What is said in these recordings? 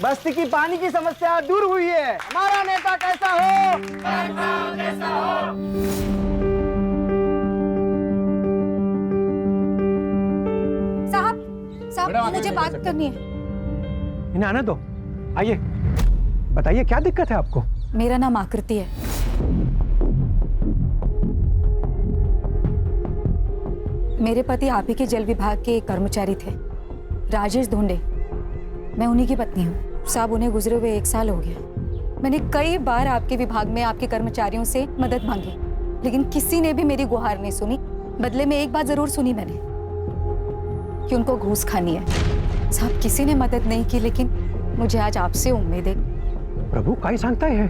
बस्ती की पानी की समस्या दूर हुई है। हमारा नेता कैसा हो? कैसा हो? साहब मुझे बात करनी है। इन्हें आने दो, आइए बताइए क्या दिक्कत है आपको? मेरा नाम आकृति है। मेरे पति आप ही के जल विभाग के एक कर्मचारी थे, राजेश धोंडे। मैं उन्हीं की पत्नी हूँ। साहब उन्हें गुजरे हुए 1 साल हो गया। मैंने कई बार आपके विभाग में आपके कर्मचारियों से मदद मांगी, लेकिन किसी ने भी मेरी गुहार नहीं सुनी। बदले में एक बात जरूर सुनी मैंने कि उनको घूस खानी है। साहब किसी ने मदद नहीं की, लेकिन मुझे आज आपसे उम्मीद है। प्रभु काय सांगताय है?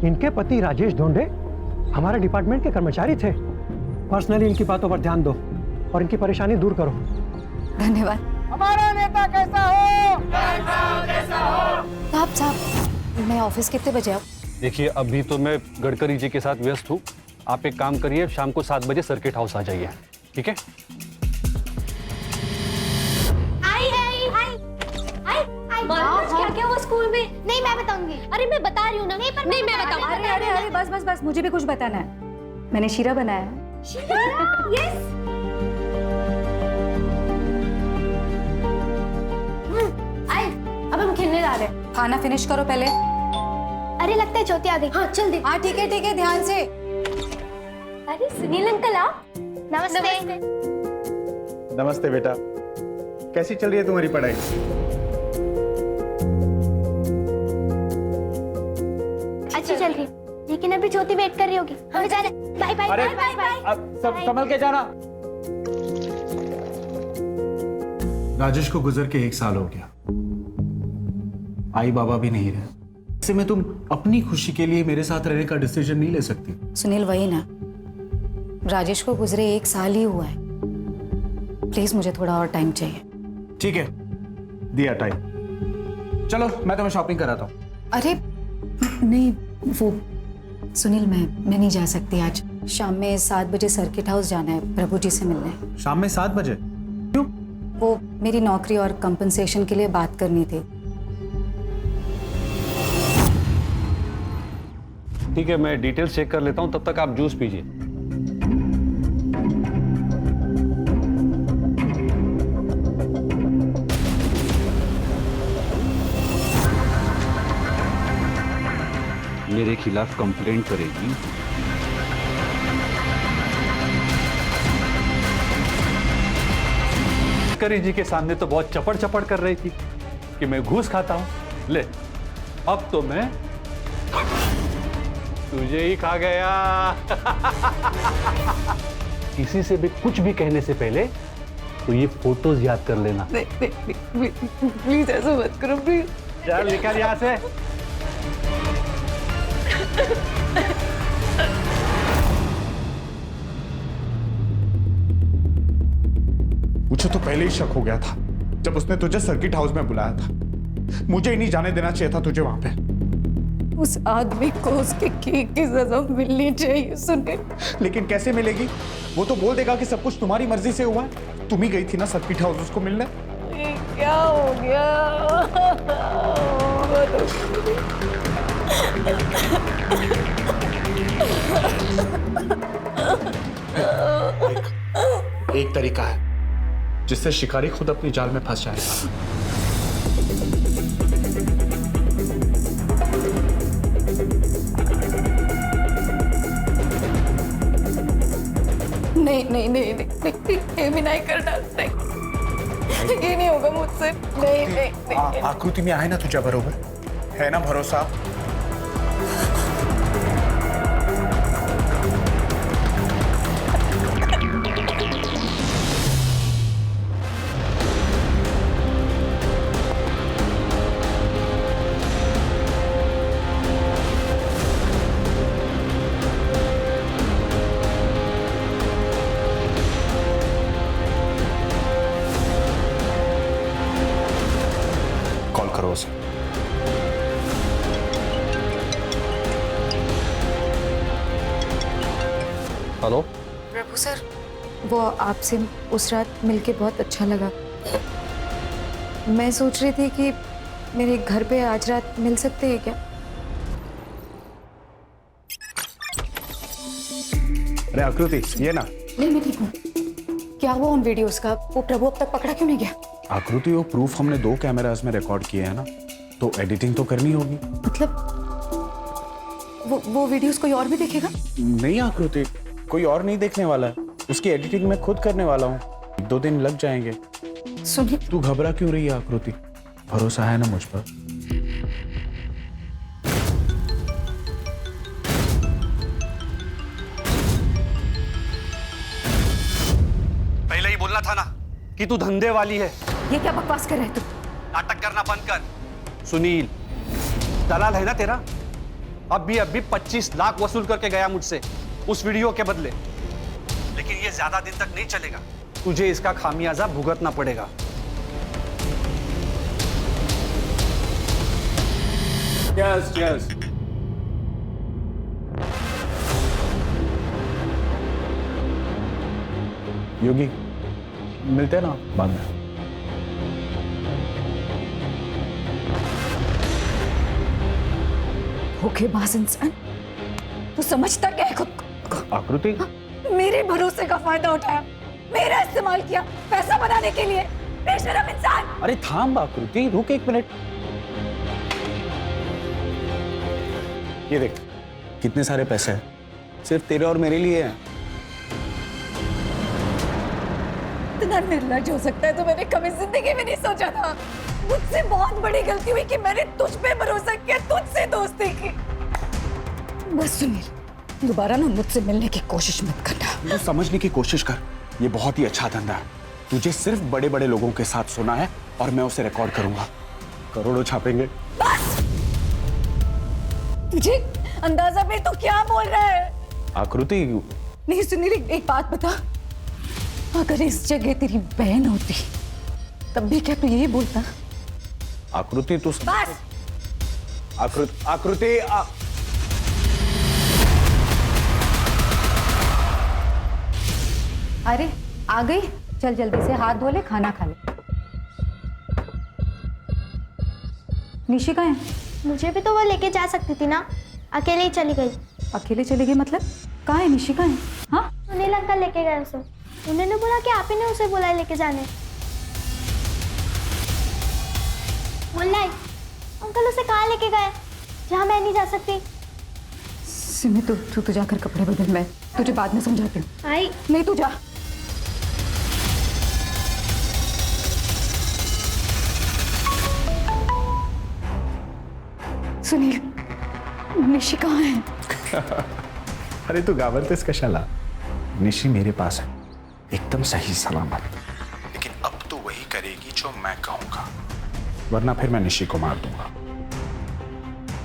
इनके पति राजेश धोंडे हमारे डिपार्टमेंट के कर्मचारी थे। पर्सनली इनकी बातों पर ध्यान दो और इनकी परेशानी दूर करो। धन्यवाद। हमारा नेता कैसा हो? कैसा हो? साहब मैं ऑफिस कितने बजे आऊँ? देखिए अभी तो मैं गडकरी जी के साथ व्यस्त हूँ। आप एक काम करिए, शाम को 7 बजे सर्किट हाउस आ जाइए, ठीक है? क्या हुआ स्कूल में? नहीं मैं बताऊंगी। अरे मैं बता रही हूँ ना। नहीं पर नहीं मैं बताऊंगी। अरे अरे अरे बस बस बस, मुझे भी कुछ बताना है। मैंने शीरा बनाया है। शीरा? यस। आए अब हम खेलने जा रहे हैं। खाना फिनिश करो पहले। अरे लगता है ज्योति आ गई। हाँ चल दे। हाँ ठीक है ध्यान से। अरे सुनील अंकल आप। नमस्ते। नमस्ते बेटा, कैसी चल रही है तुम्हारी पढ़ाई? अच्छी चल रही है, लेकिन अभी ज्योति वेट कर रही होगी। हमें जाना है। Bye bye bye bye. अब सब संभल के जाना। राजेश को गुजर के 1 साल हो गया। आई बाबा भी नहीं रहे। ऐसे में तुम अपनी खुशी के लिए मेरे साथ रहने का डिसीजन नहीं ले सकती। सुनील वही ना, राजेश को गुजरे 1 साल ही हुआ है। प्लीज मुझे थोड़ा और टाइम चाहिए। ठीक है, दिया टाइम। चलो मैं तुम्हें शॉपिंग कराता हूँ। अरे नहीं वो सुनील मैं नहीं जा सकती आज। शाम में 7 बजे सर्किट हाउस जाना है प्रभु जी से मिलने। शाम में 7 बजे? क्यों? वो मेरी नौकरी और कंपनसेशन के लिए बात करनी थी। ठीक है, मैं डिटेल्स चेक कर लेता हूँ, तब तक आप जूस पीजिए। मेरे खिलाफ कंप्लेंट करेगी। गडकरी जी के सामने तो बहुत चपड़ चपड़ कर रही थी कि मैं घूस खाता हूं। ले अब तो मैं तुझे ही खा गया। किसी से भी कुछ भी कहने से पहले तो ये फोटोज याद कर लेना। प्लीज ऐसा मत करो प्लीज। चल निकल यहां से। मुझे तो पहले ही शक हो गया था जब उसने तुझे सर्किट हाउस में बुलाया था। मुझे ही नहीं जाने देना चाहिए था तुझे वहां पे। उस आदमी को उसके केक की सजा मिलनी चाहिए सुनील। लेकिन कैसे मिलेगी? वो तो बोल देगा कि सब कुछ तुम्हारी मर्जी से हुआ है। तुम ही गई थी ना सर्किट हाउस उसको मिलने। क्या हो गया? एक तरीका है जिससे शिकारी खुद अपनी जाल में फंस जाएगा। नहीं, ये भी नहीं करना। नहीं, ये नहीं होगा मुझसे। नहीं। आकृति में आए ना तुझे बरोबर है ना भरोसा? कॉल करो उसे। हेलो प्रभु सर, वो आपसे उस रात मिलके बहुत अच्छा लगा। मैं सोच रही थी कि मेरे घर पे आज रात मिल सकते हैं क्या? अरे आकृति, ये ना। नहीं, मैं ठीक हूँ। क्या हुआ उन वीडियोस का? वो प्रभु अब तक पकड़ा क्यों नहीं गया? आकृति, वो प्रूफ हमने 2 कैमरास में रिकॉर्ड किए हैं ना, तो एडिटिंग तो करनी होगी। मतलब वो वीडियोस कोई और भी देखेगा? नहीं आकृति, कोई और नहीं देखने वाला है। उसकी एडिटिंग मैं खुद करने वाला हूँ। 2 दिन लग जाएंगे। सुनिए, तू घबरा क्यों रही है आकृति? भरोसा है ना मुझ पर? पहले ही बोलना था ना कि तू धंधे वाली है। ये क्या बकवास कर रहे है तू? नाटक करना बंद कर। सुनील दलाल है ना तेरा, अभी 25 लाख वसूल करके गया मुझसे उस वीडियो के बदले। लेकिन ये ज्यादा दिन तक नहीं चलेगा, तुझे इसका खामियाजा भुगतना पड़ेगा। Yes, yes. योगी, मिलते हैं ना बाद में। धोखेबाज इंसान, तू समझता क्या है खुद को? आकृति, मेरे भरोसे का फायदा उठाया, मेरा इस्तेमाल किया पैसा बनाने के लिए। बेशरम इंसान! अरे थाम आकृति, रुक 1 मिनट। ये देख, कितने सारे पैसे हैं, सिर्फ तेरे और मेरे लिए हैं। इतना निर्लज हो सकता है तो मैंने कभी जिंदगी में नहीं सोचा था। मुझसे बहुत बड़ी गलती हुई कि मैंने तुझ पे भरोसा किया, तुझसे दोस्ती की। बस सुनील, दोबारा ना मुझसे मिलने की कोशिश मत करना। तू समझने की कोशिश कर, ये बहुत ही अच्छा धंधा है। तुझे सिर्फ बड़े बड़े लोगों के साथ सुना है और मैं उसे रिकॉर्ड करूंगा। करोड़ों छापेंगे। बस! तुझे अंदाजा भी तो क्या बोल रहा है? आकृति, नहीं सुनील, एक बात बता, अगर इस जगह तेरी बहन होती तब भी क्या तू यही बोलता? आकृति तू बस! आकृति अरे आ गई, चल जल्दी से हाथ धो ले, खाना खा ले। निशी कहाँ है? मुझे भी तो वो लेके जा सकती थी ना, अकेले ही चली गई। अकेले चले गई मतलब? कहाँ है निशी, कहाँ है? हाँ, सुनील अंकल लेके गए उसे। उन्होंने बोला कि आप ही ने उसे बुलाया लेके जाने। मुल्लाई अंकल उसे कहाँ लेके गए जहाँ मैं नहीं जा सकती? सिमी तू जाकर कपड़े बदल, मैं तुझे बाद में समझाती हूँ। आई नहीं तू जा। सुनील, निशी कहाँ है? अरे तू घाबरतेस कशाला? निशी मेरे पास है, एकदम सही सलामत। लेकिन अब तू वही करेगी जो मैं कहूंगा, वरना फिर मैं निशी को मार दूंगा।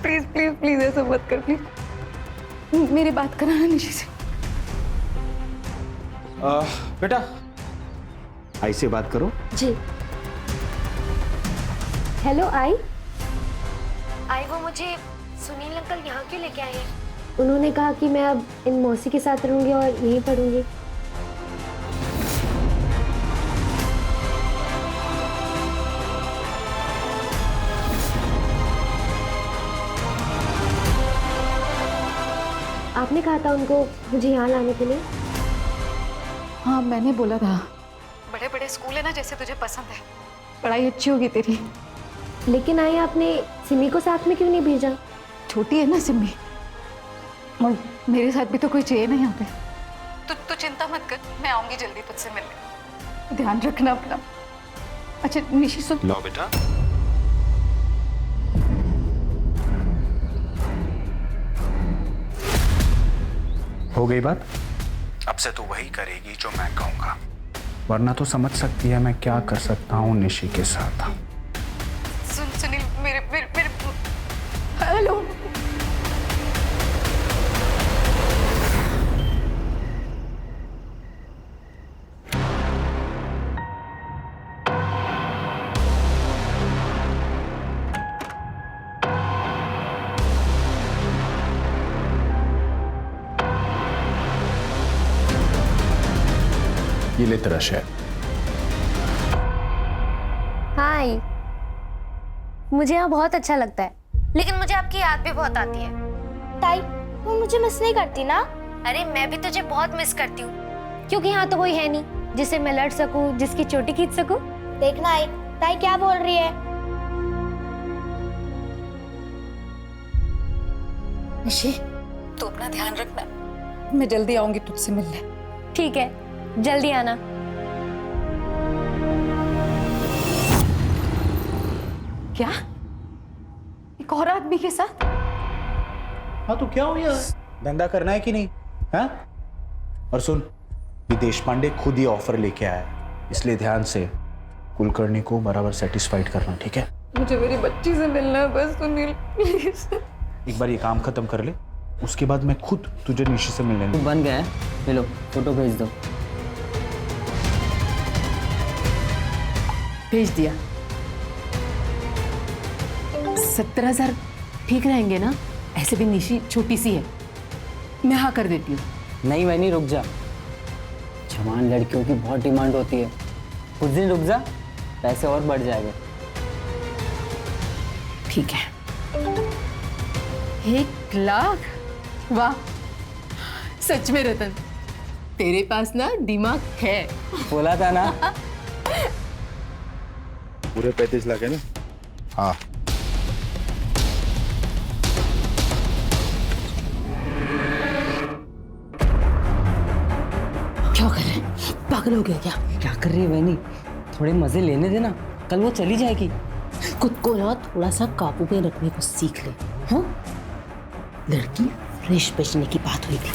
प्लीज प्लीज प्लीज ऐसा मत कर, प्लीज। मेरी बात कराना निशी से। बेटा, आई से बात करो। जी। हेलो आई। आई वो मुझे सुनील अंकल यहाँ क्यों लेके आए हैं? उन्होंने कहा कि मैं अब इन मौसी के साथ रहूंगी और यहीं पढ़ूंगी। आपने कहा था उनको मुझे यहाँ लाने के लिए? हाँ मैंने बोला था, बड़े बड़े स्कूल है ना जैसे तुझे पसंद है, पढ़ाई अच्छी होगी तेरी। लेकिन आई आपने सिमी को साथ में क्यों नहीं भेजा? छोटी है ना सिमी, और मेरे साथ भी तो कोई चाहिए ना यहाँ पे। तू चिंता मत कर, मैं आऊंगी जल्दी तुझसे मिलने। ध्यान रखना अपना। अच्छा निशी सुन। लो बेटा। हो गई बात? अब से तू वही करेगी जो मैं कहूंगा, वरना तो समझ सकती है मैं क्या कर सकता हूँ निशी के साथ। सुनील, मेरे हेलो। ये ले तेरा शेयर। हाय। मुझे यहाँ बहुत अच्छा लगता है, लेकिन मुझे आपकी याद भी बहुत आती है। ताई, वो मुझे मिस नहीं करती ना? अरे मैं भी तुझे बहुत मिस करती हूँ, क्योंकि यहाँ तो कोई है नहीं जिससे मैं लड़ सकूँ, जिसकी चोटी खींच सकूँ। देखना आई, ताई क्या बोल रही है। निशी, तू अपना ध्यान रखना, मैं जल्दी आऊंगी तुझसे मिलने। ठीक है, जल्दी आना। क्या? एक और आदमी के साथ? हाँ तो क्या हो गया? धंधा करना है कि नहीं? हाँ? और सुन, विदेश पांडे खुद ही ऑफर लेके आया है, इसलिए ध्यान से कुलकर्णी को बराबर सेटिस्फाइड करना, ठीक है? मुझे मेरी बच्ची से मिलना है बस, सुनील प्लीज। एक बार ये काम खत्म कर ले, उसके बाद मैं खुद तुझे निशी से मिलने दूंगा। बन गया है, ले लो फोटो भेज दो। भेज दिया। 17,000 ठीक रहेंगे ना? ऐसे भी निशी छोटी सी है, मैं हाँ कर देती हूँ। नहीं वैनी, रुक जा, जवान लड़कियों की बहुत डिमांड होती है, कुछ दिन रुक जा, पैसे और बढ़ जाएंगे। ठीक है। 1 लाख? वाह, सच में रतन, तेरे पास ना दिमाग है। बोला था ना। पूरे 35 लाख है ना? हाँ। क्या कर रहे हैं? पागल हो गया क्या? क्या कर रही है वैनी? थोड़े मजे लेने देना, कल वो चली जाएगी। खुद को ना थोड़ा सा काबू में रखने को सीख ले। हाँ, लड़की फ्रेश बचने की बात हुई थी।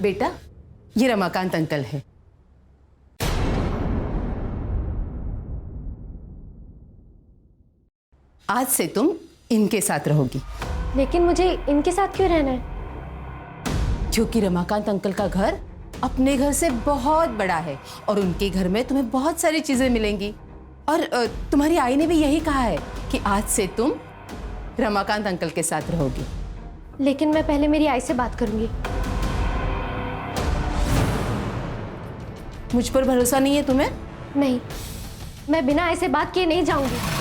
बेटा, ये रमाकांत अंकल है। आज से तुम इनके साथ रहोगी। लेकिन मुझे इनके साथ क्यों रहना है? क्योंकि रमाकांत अंकल का घर अपने घर से बहुत बड़ा है और उनके घर में तुम्हें बहुत सारी चीजें मिलेंगी। और तुम्हारी आई ने भी यही कहा है कि आज से तुम रमाकांत अंकल के साथ रहोगी। लेकिन मैं पहले मेरी आई से बात करूंगी। मुझ पर भरोसा नहीं है तुम्हें? नहीं, मैं बिना आई से बात किए नहीं जाऊंगी।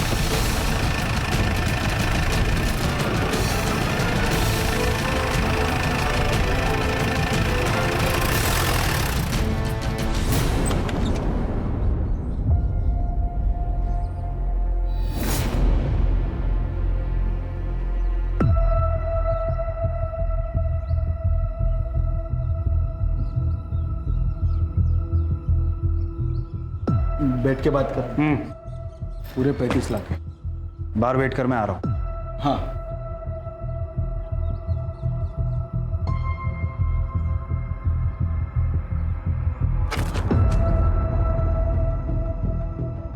बैठ के बात कर। पूरे 35 लाख है। बाहर वेट कर, मैं आ रहा हूँ। हाँ।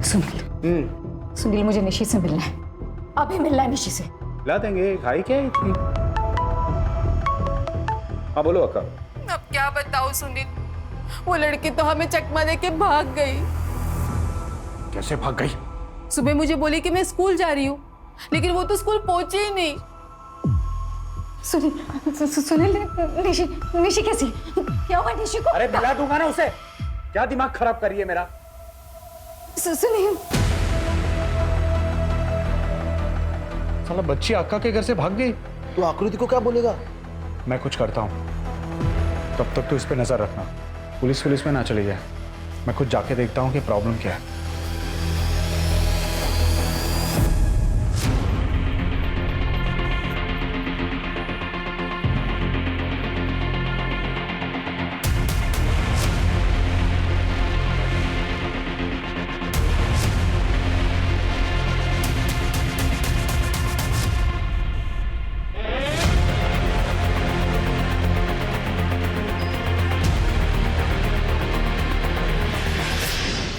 सुनील, सुनील मुझे निशी से मिलना है, अभी मिलना है निशी से। ला देंगे, खाई क्या है इतनी? हाँ बोलो अक्का। अब क्या बताऊं सुनील, वो लड़की तो हमें चकमा दे के भाग गई। कैसे भाग गई? सुबह मुझे बोली कि मैं स्कूल जा रही हूँ, लेकिन वो तो स्कूल पहुंची ही नहीं। सुनील, निशी, निशी कैसी? क्या हुआ निशी को? अरे मिला दूंगा ना उसे। क्या दिमाग खराब कर रही है मेरा? सुनील, साला बच्ची अक्का के घर से भाग गई। तो आकृति को क्या बोलेगा? मैं कुछ करता हूँ, तब तक तो इस पे नजर रखना। पुलिस में ना चली जाए। मैं खुद जाके देखता हूँ कि प्रॉब्लम क्या है।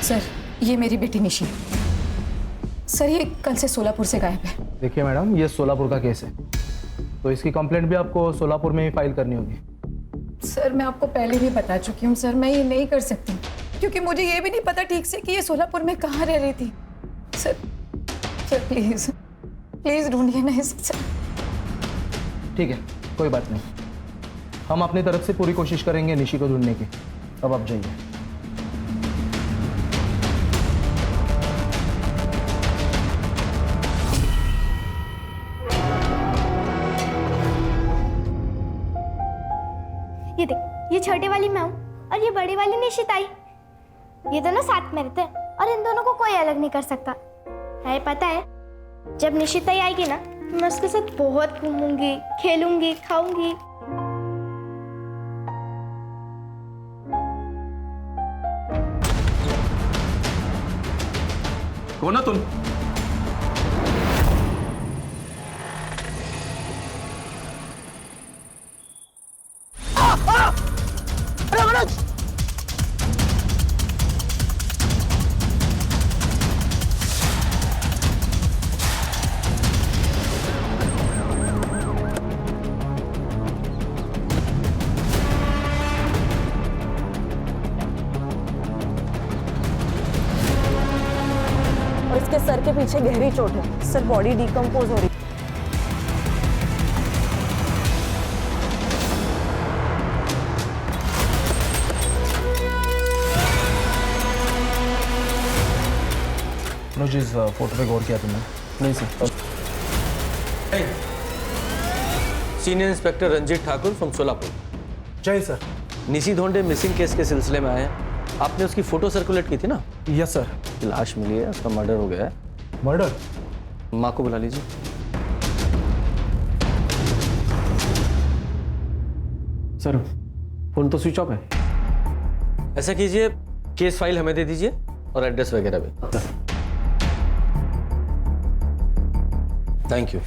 सर, ये मेरी बेटी निशी। सर, ये कल से सोलापुर से गायब है। देखिए मैडम, ये सोलापुर का केस है, तो इसकी कंप्लेंट भी आपको सोलापुर में ही फाइल करनी होगी। सर, मैं आपको पहले भी बता चुकी हूँ सर, मैं ये नहीं कर सकती क्योंकि मुझे ये भी नहीं पता ठीक से कि ये सोलापुर में कहाँ रह रही थी। सर, सर प्लीज प्लीज ढूंढिए ना इसे सर। ठीक है, कोई बात नहीं, हम अपनी तरफ से पूरी कोशिश करेंगे निशी को ढूंढने की। अब आप जाइए। ये देख, ये छोटे वाली मैं हूँ और ये बड़ी वाली निशिताई। ये दोनों साथ में रहते हैं और इन दोनों को कोई अलग नहीं कर सकता है। पता है, जब निशिताई आएगी ना, मैं उसके साथ बहुत घूमूंगी, खेलूंगी, खाऊंगी। कौन हो तुम? और इसके सर के पीछे गहरी चोट है सर, बॉडी डिकम्पोज हो रही है। अनुज, इस फोटो पे गौर किया तुमने? नहीं sir. Senior inspector Ranjit Thakur from Solapur. Jai sir. Nishi Dhonde missing case के सिलसिले में आए हैं। आपने उसकी फोटो सर्कुलेट की थी ना? Yes sir. लाश मिली है, उसका मर्डर हो गया है। मर्डर? माँ को बुला लीजिए। सर फोन तो स्विच ऑफ है। ऐसा कीजिए, केस फाइल हमें दे दीजिए और एड्रेस वगैरह भी। Thank you.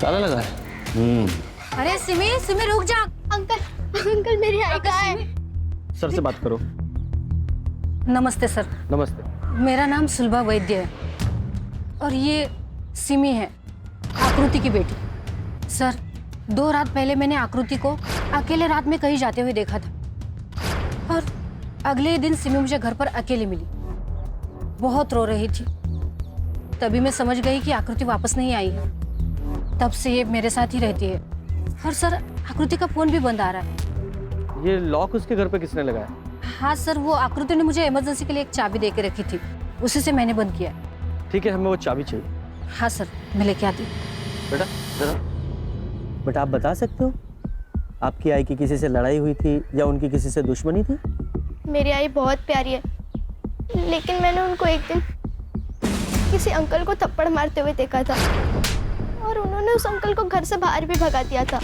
ताला लगा है। अरे सिमी, सिमी रुक जा। अंकल, अंकल मेरी आई कहाँ है? सर से बात करो। नमस्ते सर। नमस्ते। मेरा नाम सुलभा वैद्य है और ये सिमी है, आकृति की बेटी। सर, 2 रात पहले मैंने आकृति को अकेले रात में कहीं जाते हुए देखा था और अगले दिन सिमी मुझे घर पर अकेली मिली। बहुत रो रही थी। तभी मैं समझ गई कि आकृति वापस नहीं आई है। तब से ये मेरे साथ ही रहती है। और सर, आकृति का फोन भी बंद आ रहा है। ये लॉक उसके घर पे किसने लगाया? हाँ सर, वो आकृति ने मुझे इमरजेंसी के लिए एक चाबी दे के रखी थी, उसी से मैंने बंद किया। ठीक है, हमें वो चाबी चाहिए। हाँ सर, मैं लेके आती हूँ। बेटा जरा। बट आप बता सकते हो आपकी आई की किसी से लड़ाई हुई थी या उनकी किसी से दुश्मनी थी? मेरी आई बहुत प्यारी है, लेकिन मैंने उनको एक दिन किसी अंकल को थप्पड़ मारते हुए देखा था और उन्होंने उस अंकल को घर से बाहर भी भगा दिया था।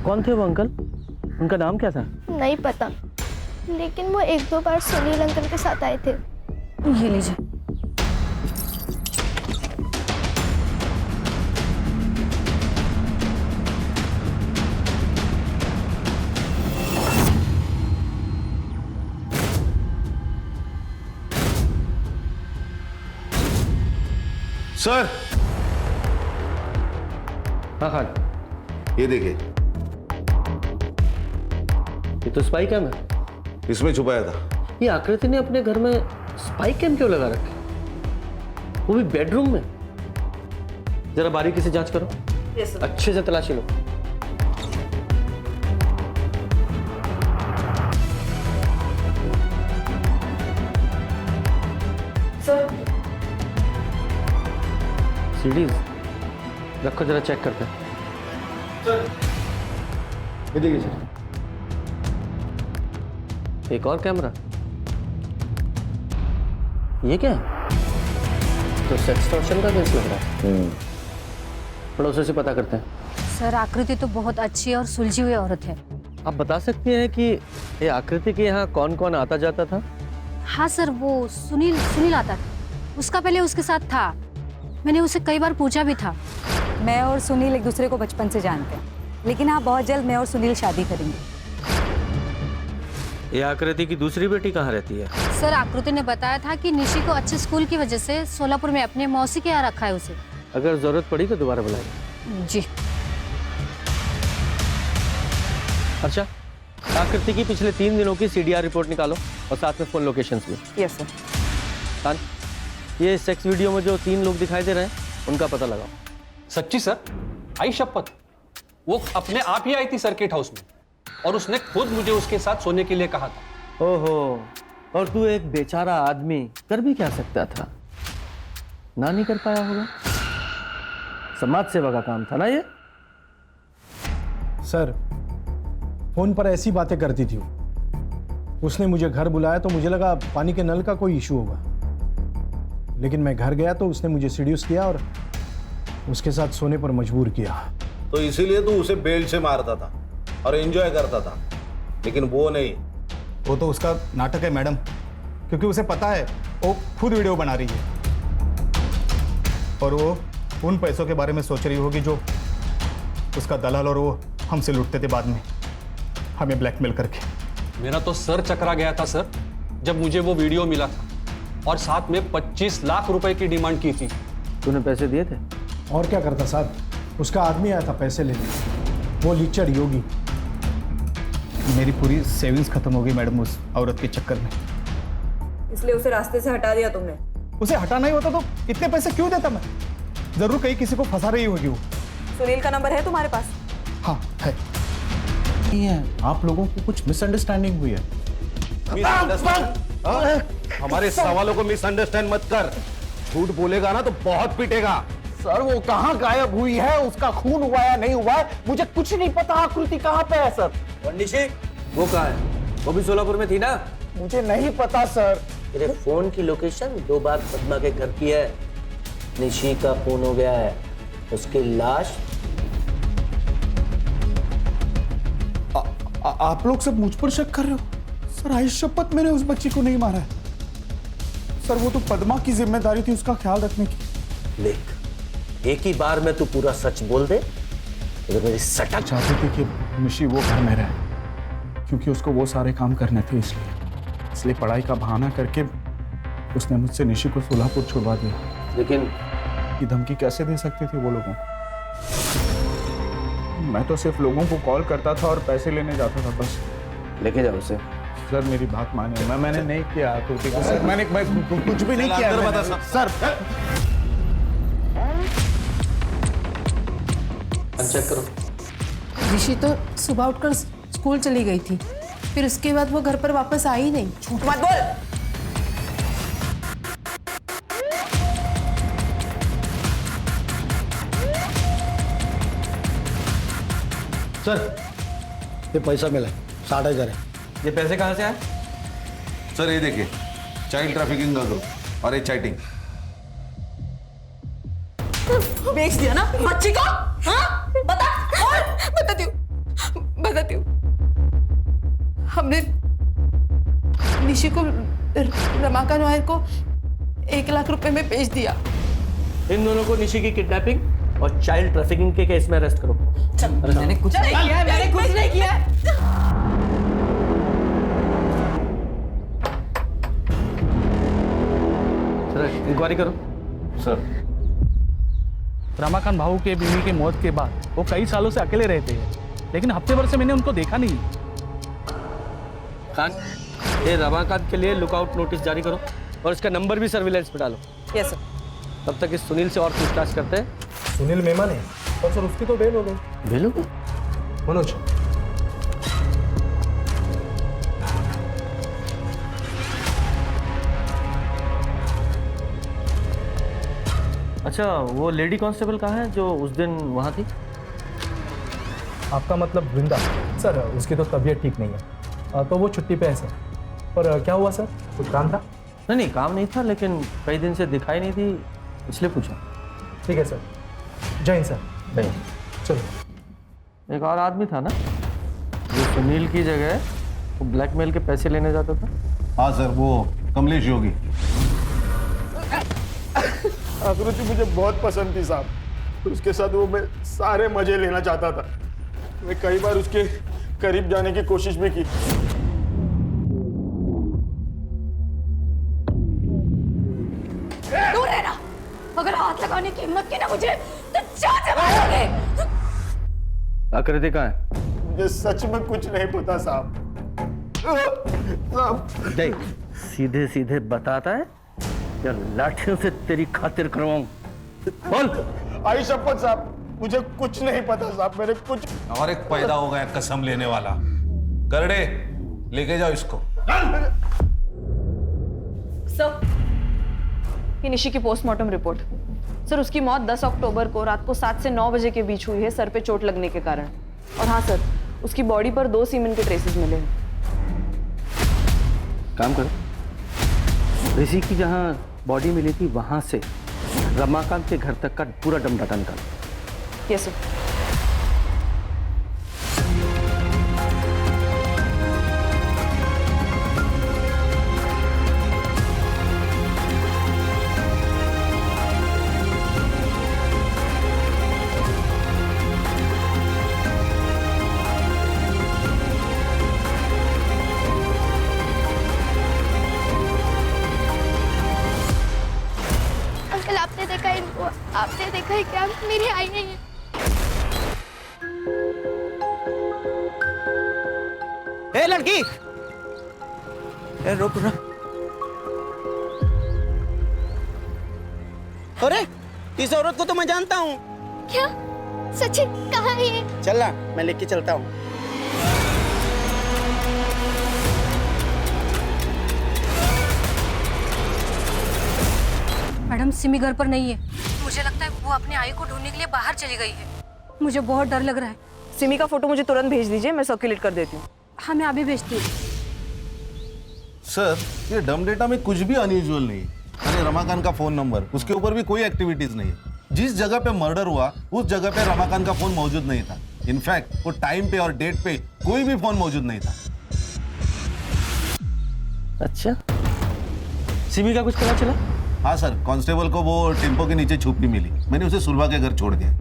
कौन थे वो अंकल? उनका नाम क्या था? नहीं पता, लेकिन वो 1-2 बार सुनील अंकल के साथ आए थे। ये लीजिए। सर। हाँ खान, ये देखिए, ये तो स्पाई कैम है। इसमें छुपाया था। ये आकृति ने अपने घर में स्पाई कैम क्यों लगा रखे, वो भी बेडरूम में? जरा बारीकी से जांच करो। Yes sir. अच्छे से तलाशी लो। सर, सीडीज रखो, जरा चेक करते हैं। ये देखिए सर, एक और कैमरा। ये क्या है? तो सेक्सटॉर्शन का केस लग रहा है। पड़ोसी से पता करते हैं। सर, आकृति तो बहुत अच्छी और सुलझी हुई औरत है। आप बता सकती हैं कि ये आकृति के यहाँ कौन कौन आता जाता था? हाँ सर, वो सुनील आता था। उसका पहले उसके साथ था। मैंने उसे कई बार पूछा भी था। मैं और सुनील एक दूसरे को बचपन से जानते हैं, लेकिन हाँ, बहुत जल्द मैं और सुनील शादी करेंगे। ये आकृति की दूसरी बेटी कहाँ रहती है? सर, आकृति ने बताया था कि निशी को अच्छे स्कूल की वजह से सोलापुर में अपने मौसी के यहाँ रखा है उसे। अगर जरूरत पड़ी तो दोबारा बुलाएंगे। जी। अच्छा, आकृति की पिछले 3 दिनों की CDR रिपोर्ट निकालो और साथ में फोन लोकेशंस भी। Yes sir. खान, ये सेक्स वीडियो में जो 3 लोग दिखाई दे रहे हैं उनका पता लगाओ। सच्ची सर? आई शपथ, वो अपने आप ही आई थी सर्किट हाउस में और उसने खुद मुझे उसके साथ सोने के लिए कहा था। ओहो, और तू एक बेचारा आदमी कर भी क्या सकता था? ना नहीं कर पाया होगा। समाज सेवा का काम था ना ये। सर फोन पर ऐसी बातें करती थी वो। उसने मुझे घर बुलाया तो मुझे लगा पानी के नल का कोई इशू होगा, लेकिन मैं घर गया तो उसने मुझे सीड्यूस किया और उसके साथ सोने पर मजबूर किया। तो इसीलिए तू उसे बेल्ट से मारता था और एंजॉय करता था, लेकिन वो नहीं। वो तो उसका नाटक है मैडम, क्योंकि उसे पता है वो खुद वीडियो बना रही है और वो उन पैसों के बारे में सोच रही होगी जो उसका दलाल और वो हमसे लूटते थे बाद में, हमें ब्लैकमेल करके। मेरा तो सर चकरा गया था सर जब मुझे वो वीडियो मिला था और साथ में 25 लाख रुपए की डिमांड की थी। तूने पैसे दिए थे? और क्या करता साहब, उसका आदमी आया था पैसे लेने, वो लीचड़ योगी। मेरी पूरी सेविंग्स खत्म हो गई मैडम उस औरत के चक्कर में। इसलिए उसे रास्ते से हटा दिया तुमने? उसे हटाना ही होता तो इतने पैसे क्यों देता मैं? जरूर कहीं किसी को फंसा रही होगी वो। सुनील का नंबर है तुम्हारे पास? हाँ है। नहीं है, आप लोगों को कुछ मिसअंडरस्टैंडिंग हुई है। हमारे सवालों को मिसअंडरस्टैंड मत कर। झूठ बोलेगा ना तो बहुत पीटेगा। सर वो कहाँ गायब हुई है, उसका खून हुआ या नहीं हुआ है मुझे कुछ नहीं पता। आकृति कहाँ पे है सर? और निशी वो कहाँ है? वो भी सोलापुर में थी ना? मुझे नहीं पता सर। तेरे फोन की लोकेशन 2 बार पद्मा के घर की है। निशी का फोन हो गया है, उसकी लाश। आप लोग सब मुझ पर शक कर रहे हो? सर आई शपथ मैंने उस बच्ची को नहीं मारा है सर। वो तो पद्मा की जिम्मेदारी थी उसका ख्याल रखने की। देख एक ही बार में तू पूरा सच बोल दे, तो मेरी सटक। चाहती थी कि निशी वो घर में रहे क्योंकि उसको वो सारे काम करने थे, इसलिए पढ़ाई का बहाना करके उसने मुझसे निशी को सोलापुर छुड़वा दिया। लेकिन ये धमकी कैसे दे सकते थे वो लोगों को? मैं तो सिर्फ लोगों को कॉल करता था और पैसे लेने जाता था बस। लेके जाओ उसे। सर मेरी बात मानिए, मैंने नहीं किया आकृति को सर। मैंने कुछ भी नहीं किया सर। चेक करो। ऋषि तो सुबह उठकर स्कूल चली गई थी, फिर उसके बाद वो घर पर वापस आई ही नहीं। झूठ मत बोल। सर ये पैसा मिला 60,000 है। ये पैसे कहाँ से आए? सर ये देखिए, चाइल्ड ट्रैफिकिंग का ग्रुप और ये चैटिंग। बेच दिया ना बच्ची को? हाँ? बताती हूँ। हमने निशी को रमाकांत नायर को 1 लाख रुपए में बेच दिया। इन दोनों को निशी की किडनैपिंग और चाइल्ड ट्रैफिकिंग के केस में अरेस्ट करो। मैंने कुछ नहीं किया, मैंने कुछ नहीं किया। सर इंक्वायरी करो। सर रमाकांत भाऊ के बीवी की मौत के बाद वो कई सालों से अकेले रहते हैं, लेकिन हफ्ते भर से मैंने उनको देखा नहीं। खान ये रमाकांत के लिए लुकआउट नोटिस जारी करो और इसका नंबर भी सर्विलांस पे डालो। Yes sir. तब तक इस सुनील से और पूछताछ करते हैं। सुनील मेमन है और सर उसकी तो बेल हो गई। बेल हो गई? मनोज अच्छा वो लेडी कांस्टेबल कहाँ है जो उस दिन वहाँ थी? आपका मतलब वृंदा? सर उसकी तो तबीयत ठीक नहीं है तो वो छुट्टी पे है सर। पर क्या हुआ सर, कुछ काम था? नहीं काम नहीं था, लेकिन कई दिन से दिखाई नहीं थी इसलिए पूछा। ठीक है सर। जय हिंद सर। नहीं चलो। एक और आदमी था ना जो सुनील की जगह वो ब्लैकमेल के पैसे लेने जाता था? हाँ सर, वो कमलेश योगी। आकृति मुझे बहुत पसंद थी साहब, उसके साथ वो मैं सारे मजे लेना चाहता था। मैं कई बार उसके करीब जाने की कोशिश भी की। दूर रहना। अगर हाथ लगाने की हिम्मत की ना मुझे तो जान से मारोगे। आकृति कहाँ है? मुझे सच में कुछ नहीं पता साहब। देख सीधे सीधे बताता है या लाठियों से तेरी खातिर करवाऊं? बोल। आई शपथ साहब मुझे कुछ नहीं पता साहब, मैंने कुछ। और एक पैदा हो गया कसम लेने वाला। करड़े लेके जाओ इसको। सर, ये निशी की पोस्टमार्टम रिपोर्ट। सर, उसकी मौत 10 अक्टूबर को रात को 7 से 9 बजे के बीच हुई है, सर पे चोट लगने के कारण। और हाँ सर, उसकी बॉडी पर 2 सीमेंट के ट्रेसेस मिले हैं। काम करो, ऋषि की जहाँ बॉडी मिली थी वहां से रमाकांत के घर तक का पूरा डम डाटा निकालो। Yes sir. अंकल, आपने देखा इनको? आपने देखा है क्या? मेरी आई है ये। ए लड़की, ए रुक रुक। अरे इस औरत को तो मैं जानता हूँ। क्या? सच्ची? कहाँ है ये? चल ना, मैं लेके चलता हूँ। मैडम, सिमी घर पर नहीं है। मुझे लगता है वो अपने आई को ढूंढने के लिए बाहर चली गई है। मुझे बहुत डर लग रहा है। सिमी का फोटो मुझे तुरंत भेज दीजिए, मैं सर्कुलेट कर देती हूँ। हाँ, मैं अभी भेजती हूँ। सर, ये डम डेटा में कुछ भी अनयूजुअल नहीं है। अरे रमाकांत का फोन नंबर, उसके ऊपर भी कोई एक्टिविटीज नहीं है। जिस जगह पे मर्डर हुआ उस जगह पे रमाकांत का फोन मौजूद नहीं था। इनफैक्ट वो टाइम पे और डेट पे कोई भी फोन मौजूद नहीं था। अच्छा, सिमी का कुछ पता चला? हाँ सर, कांस्टेबल को वो टेम्पो के नीचे छुपी मिली। मैंने उसे सुलभा के घर छोड़ दिया।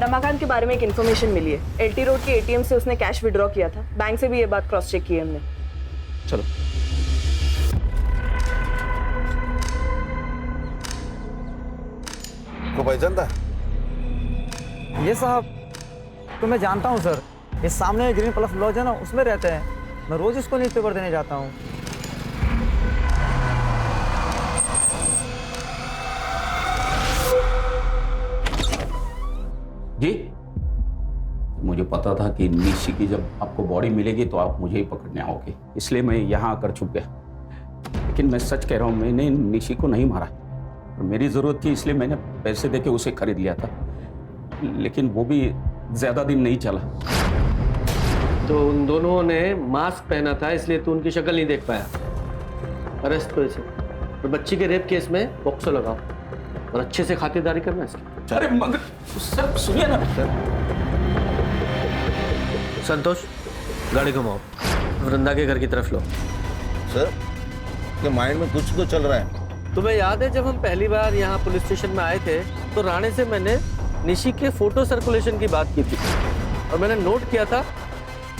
रमाकांत के बारे में एक इन्फॉर्मेशन मिली है। एलटी रोड के एटीएम से उसने कैश विड्रॉ किया था। बैंक से भी ये बात क्रॉस चेक की है हमने। चलो। को पहचानता? ये साहब तो मैं जानता हूँ सर। इस सामने ग्रीन प्लस लॉज है ना, उसमें रहते हैं। मैं रोज इसको न्यूज़पेपर देने जाता हूँ। जी, मुझे पता था कि निशी की जब आपको बॉडी मिलेगी तो आप मुझे ही पकड़ने आओगे, इसलिए मैं यहाँ आकर छुप गया। लेकिन मैं सच कह रहा हूँ, मैंने निशी को नहीं मारा। मेरी ज़रूरत थी इसलिए मैंने पैसे देके उसे खरीद लिया था, लेकिन वो भी ज़्यादा दिन नहीं चला। तो उन दोनों ने मास्क पहना था इसलिए तू उनकी शक्ल नहीं देख पाया। अरेस्ट करो इसे। और बच्ची के रेप केस में बॉक्सो लगाओ और अच्छे से खातिरदारी करना इसकी। अरे मगर सर सुनिए ना। संतोष, गाड़ी घुमाओ, वृंदा के घर की तरफ लो। सर, के माइंड में कुछ तो चल रहा है। तुम्हें याद है जब हम पहली बार यहाँ पुलिस स्टेशन में आए थे तो राणे से मैंने निशी के फोटो सर्कुलेशन की बात की थी और मैंने नोट किया था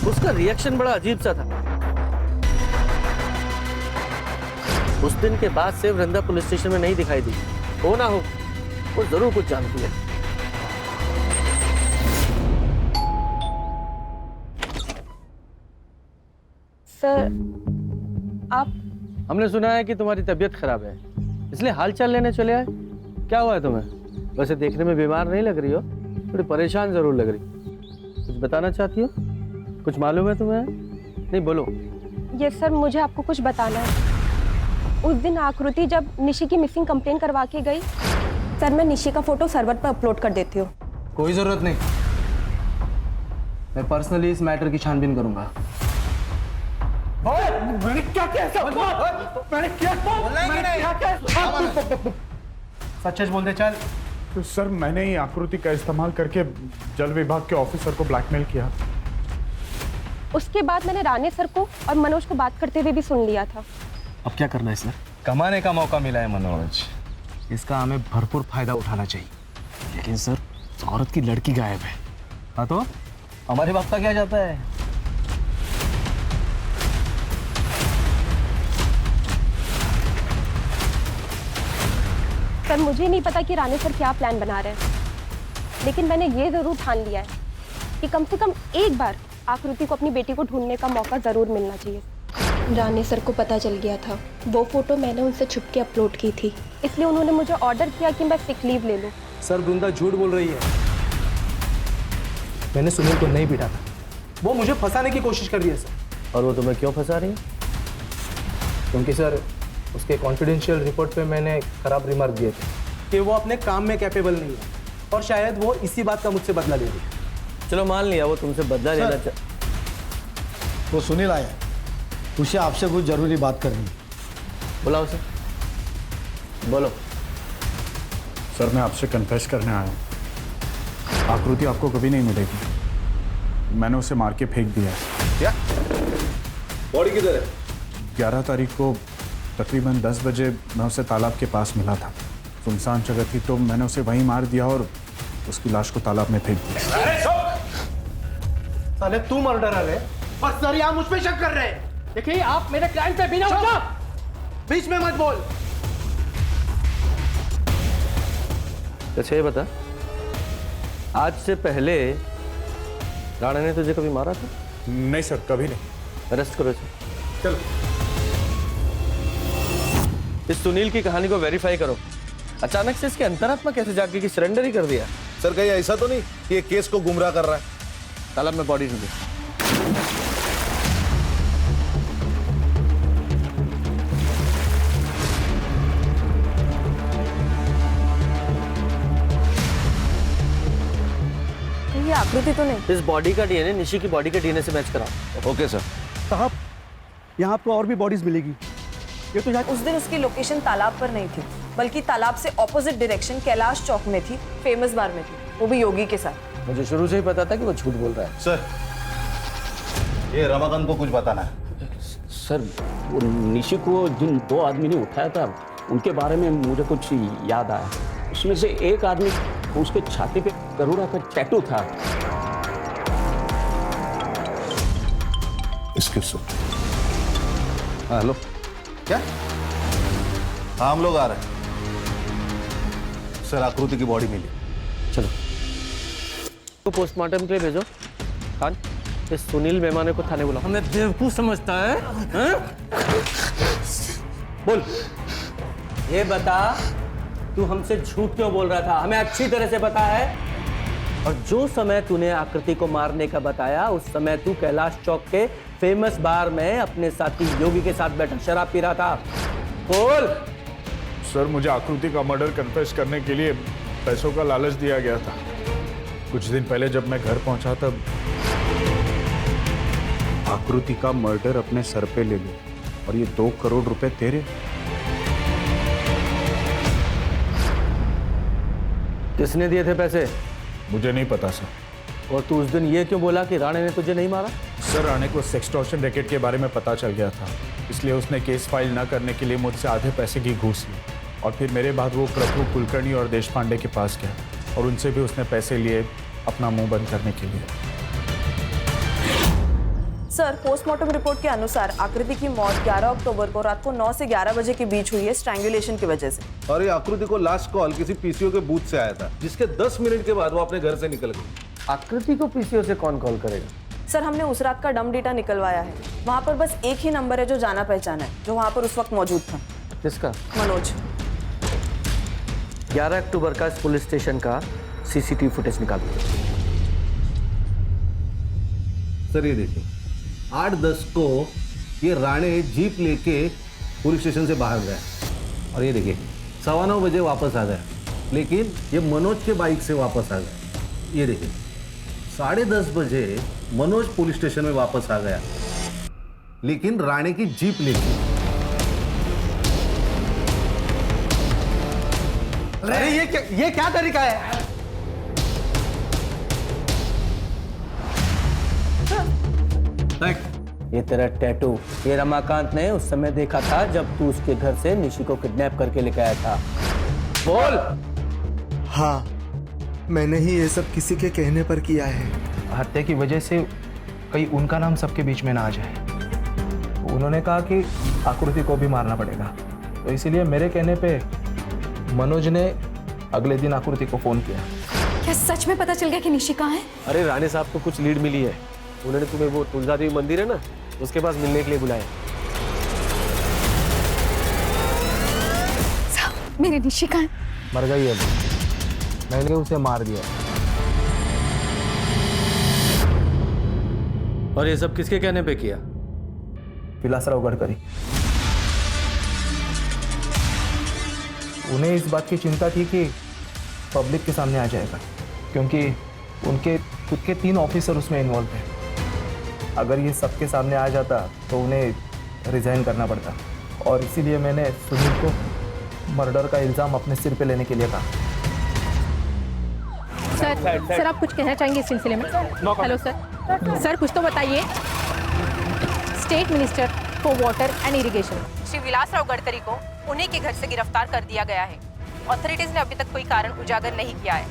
उसका रिएक्शन बड़ा अजीब सा था। उस दिन के बाद से वृंदा पुलिस स्टेशन में नहीं दिखाई दी। हो ना हो, वो जरूर कुछ जानती है। सर, आप? हमने सुना है कि तुम्हारी तबीयत खराब है, इसलिए हालचाल लेने चले आए। क्या हुआ है तुम्हें? वैसे देखने में बीमार नहीं लग रही हो, थोड़ी परेशान जरूर लग रही। कुछ बताना चाहती हो? कुछ मालूम है तुम्हें? नहीं, बोलो। यस सर, मुझे आपको कुछ बताना है। उस दिन आकृति जब निशी की मिसिंग कंप्लेन करवा के गई, सर मैं निशी का फोटो सर्वर पर अपलोड कर देती हूँ। कोई जरूरत नहीं, मैं पर्सनली इस मैटर की छानबीन करूंगा। मैंने क्या किया? मैंने क्या सच बोल दे, चल। तो सर, मैंने ही आकृति का इस्तेमाल करके जल विभाग के ऑफिसर को ब्लैकमेल किया। उसके बाद मैंने राणे सर को और मनोज को बात करते हुए भी सुन लिया था। अब क्या करना है सर? कमाने का मौका मिला है मनोज, इसका हमें भरपूर फायदा उठाना चाहिए। लेकिन सर, औरत की लड़की गायब है। हाँ तो हमारे बाप का क्या जाता है? सर मुझे नहीं पता कि राणे सर क्या प्लान बना रहे हैं, लेकिन मैंने ये जरूर ठान लिया है कि कम से कम एक बार आकृति को अपनी बेटी को ढूंढने का मौका जरूर मिलना चाहिए। राणे सर को पता चल गया था, वो फोटो मैंने उनसे छुप के अपलोड की थी, इसलिए उन्होंने मुझे ऑर्डर किया कि मैं सिक लीव ले लूं। सर, वृंदा झूठ बोल रही है। मैंने सुनील को नहीं पीटा था, वो मुझे फंसाने की कोशिश कर रही है सर। और वो तुम्हें क्यों फंसा रही है? क्योंकि सर उसके कॉन्फिडेंशियल रिपोर्ट पे मैंने खराब रिमार्क दिए थे कि वो अपने काम में कैपेबल नहीं है और शायद वो इसी बात का मुझसे बदला ले रही है। चलो मान लिया वो तुमसे बदला लेना वो सुनील आया, उसे आपसे कुछ जरूरी बात करनी है। बुलाओ उसे, बोलो। सर मैं आपसे कन्फेस करने आया हूँ। आकृति आपको कभी नहीं मिलेगी। मैंने उसे मार के फेंक दिया है। क्या? बॉडी किधर है? 11 तारीख को तकरीबन 10 बजे मैं उसे तालाब के पास मिला था। सुनसान जगह थी तो मैंने उसे वहीं मार दिया और उसकी लाश को तालाब में फेंक दिया। साले तू मर्डरर है और सर यहाँ मुझ पे शक कर रहे हैं। देखिए आप मेरे क्लाइंट पे बिना बीच में मत बोल। अच्छा ये बता, आज से पहले राणा ने तुझे कभी मारा था? नहीं सर, कभी नहीं। अरेस्ट करो इसे। चलो इस सुनील की कहानी को वेरीफाई करो। अचानक से इसके अंतरात्मा कैसे जाके कि सरेंडर ही कर दिया? सर कहीं ऐसा तो नहीं कि ये केस को गुमराह कर रहा है? तालाब में बॉडी ढूंढी। ये आकृति तो नहीं। इस बॉडी का डीएनए निशी की बॉडी के डीएनए से मैच कराओ। Okay sir. साहब यहाँ आपको और भी बॉडीज मिलेगी। ये तो उस दिन उसकी लोकेशन तालाब पर नहीं थी, बल्कि तालाब से ऑपोजिट डायरेक्शन कैलाश चौक में थी, फेमस बार में थी, वो भी योगी के साथ। मुझे शुरू से ही पता था कि वो झूठ बोल रहा है। सर ये रमाकांत को कुछ बताना है। सर वो निशी को जिन 2 आदमी ने उठाया था उनके बारे में मुझे कुछ याद आया। उसमें से एक आदमी उसके छाती पे गरुड़ा का टैटू था। Excuse me. हाँ हेलो, क्या? हाँ हम लोग आ रहे हैं सर। आकृति की बॉडी मिली। चलो तो पोस्टमार्टम के लिए भेजो। खान इस सुनील मेहमाने को थाने बुलाओ। हमें बेवकूफ समझता है, हैं? बोल ये बता, तू हमसे झूठ क्यों बोल रहा था? हमें अच्छी तरह से पता है। और जो समय तूने आकृति को मारने का बताया उस समय तू कैलाश चौक के फेमस बार में अपने साथी योगी के साथ बैठा शराब पी रहा था। बोल। सर मुझे आकृति का मर्डर कन्फेस करने के लिए पैसों का लालच दिया गया था। कुछ दिन पहले जब मैं घर पहुंचा तब आकृति का मर्डर अपने सर पे ले लो और ये 2 करोड़ रुपए तेरे। किसने दिए थे पैसे? मुझे नहीं पता सर। और तू उस दिन ये क्यों बोला कि राणे ने तुझे नहीं मारा? सर राणे को सेक्सटॉर्शन रैकेट के बारे में पता चल गया था, इसलिए उसने केस फाइल न करने के लिए मुझसे आधे पैसे की घूस ली और फिर मेरे बाद वो प्रभु कुलकर्णी और देशपांडे के पास गया और उनसे भी उसने पैसे लिए अपना मुंह बंद करने के लिए। सर पोस्टमार्टम रिपोर्ट के अनुसार आकृति की मौत 11 अक्टूबर को रात को 9 से 11 बजे के बीच हुई है, स्ट्रैंगुलेशन की वजह से। और ये आकृति को लास्ट कॉल किसी पीसीओ के बूथ से आया था, जिसके 10 मिनट के बाद वो अपने घर से निकल गई। आकृति को पीसीओ से कौन कॉल करेगा? सर हमने उस रात का डम डेटा निकलवाया है। वहाँ पर बस एक ही नंबर है जो जाना पहचाना है, जो वहाँ पर उस वक्त मौजूद था। किसका? मनोज। 11 अक्टूबर का इस पुलिस स्टेशन का सीसीटीवी फुटेज निकालो। सर ये देखिए 8:10 को ये राणे जीप लेके पुलिस स्टेशन से बाहर गया और ये देखिए 9:15 बजे वापस आ गया, लेकिन ये मनोज के बाइक से वापस आ गया। ये देखिए 10:30 बजे मनोज पुलिस स्टेशन में वापस आ गया, लेकिन राणे की जीप लेके। अरे ये क्या तरीका है? ये तेरा टैटू ये रमाकांत ने उस समय देखा था जब तू उसके घर से निशी को किडनैप करके लेकर आया था। बोल। हाँ मैंने ही ये सब किसी के कहने पर किया है। हत्या की वजह से कहीं उनका नाम सबके बीच में ना आ जाए। उन्होंने कहा कि आकृति को भी मारना पड़ेगा, तो इसीलिए मेरे कहने पे मनोज ने अगले दिन आकृति को फोन किया। क्या सच में पता चल गया कि निशी कहाँ है? अरे राणे साहब को कुछ लीड मिली है। उन्होंने तुम्हें वो तुलजा देवी मंदिर है ना, उसके पास मिलने के लिए बुलाया। साहब मेरी निशी कहाँ है? मर गई है, मैंने उसे मार दिया। और ये सब किसके कहने पे किया? विलासराव गडकरी। उन्हें इस बात की चिंता थी कि पब्लिक के सामने आ जाएगा, क्योंकि उनके खुद के 3 ऑफिसर उसमें इन्वॉल्व थे। अगर ये सबके सामने आ जाता तो उन्हें रिजाइन करना पड़ता, और इसीलिए मैंने सुनील को मर्डर का इल्ज़ाम अपने सिर पे लेने के लिए कहा। सर आप कुछ कहना चाहेंगे इस सिलसिले में? हेलो सर कुछ तो बताइए। State minister for water and irrigation Shri Vilasrao Gadkari को उन्हीं के घर से गिरफ्तार कर दिया गया है। ऑथोरिटीज ने अभी तक कोई कारण उजागर नहीं किया है,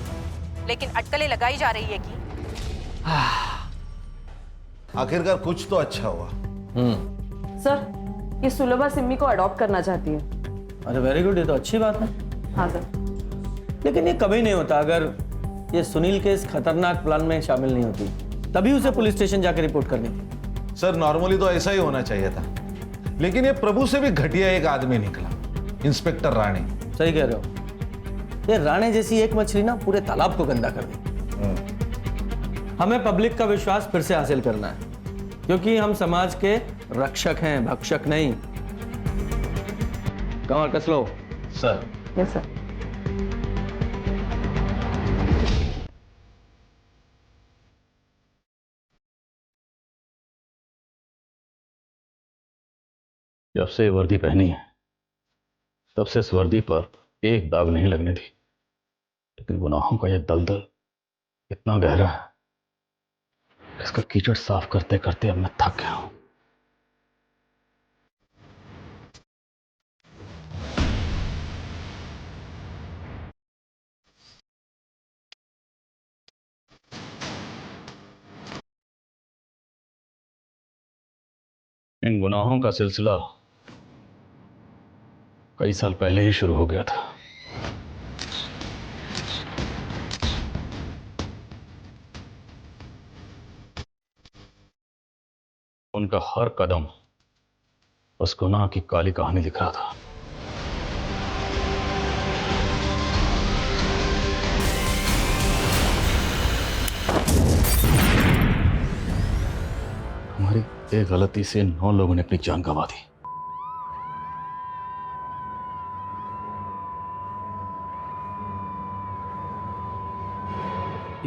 लेकिन अटकलें लगाई जा रही है कि आखिरकार कुछ तो अच्छा हुआ। सर ये सुलभा सिम्मी को अडॉप्ट करना चाहती है। अरे वेरी गुड, ये तो अच्छी बात है। हाँ सर। लेकिन ये कभी नहीं होता अगर ये सुनील के इस खतरनाक प्लान में शामिल नहीं होती, तभी उसे पुलिस स्टेशन जाकर रिपोर्ट करनी थी। सर नॉर्मली तो ऐसा ही होना चाहिए था, लेकिन ये प्रभु से भी घटिया एक आदमी निकला, इंस्पेक्टर राणे। सही कह रहे हो, ये राणे जैसी एक मछली ना पूरे तालाब को गंदा कर दी। हमें पब्लिक का विश्वास फिर से हासिल करना है, क्योंकि हम समाज के रक्षक हैं, भक्षक नहीं। कमर कस लो। सर। Yes sir. जब से वर्दी पहनी है तब से इस वर्दी पर एक दाग नहीं लगने दी, लेकिन गुनाहों का यह दलदल इतना गहरा है, इसका कीचड़ साफ करते करते अब मैं थक गया हूं। इन गुनाहों का सिलसिला कई साल पहले ही शुरू हो गया था। उनका हर कदम उस गुनाह की काली कहानी लिख रहा था। हमारी एक गलती से 9 लोगों ने अपनी जान गंवा दी।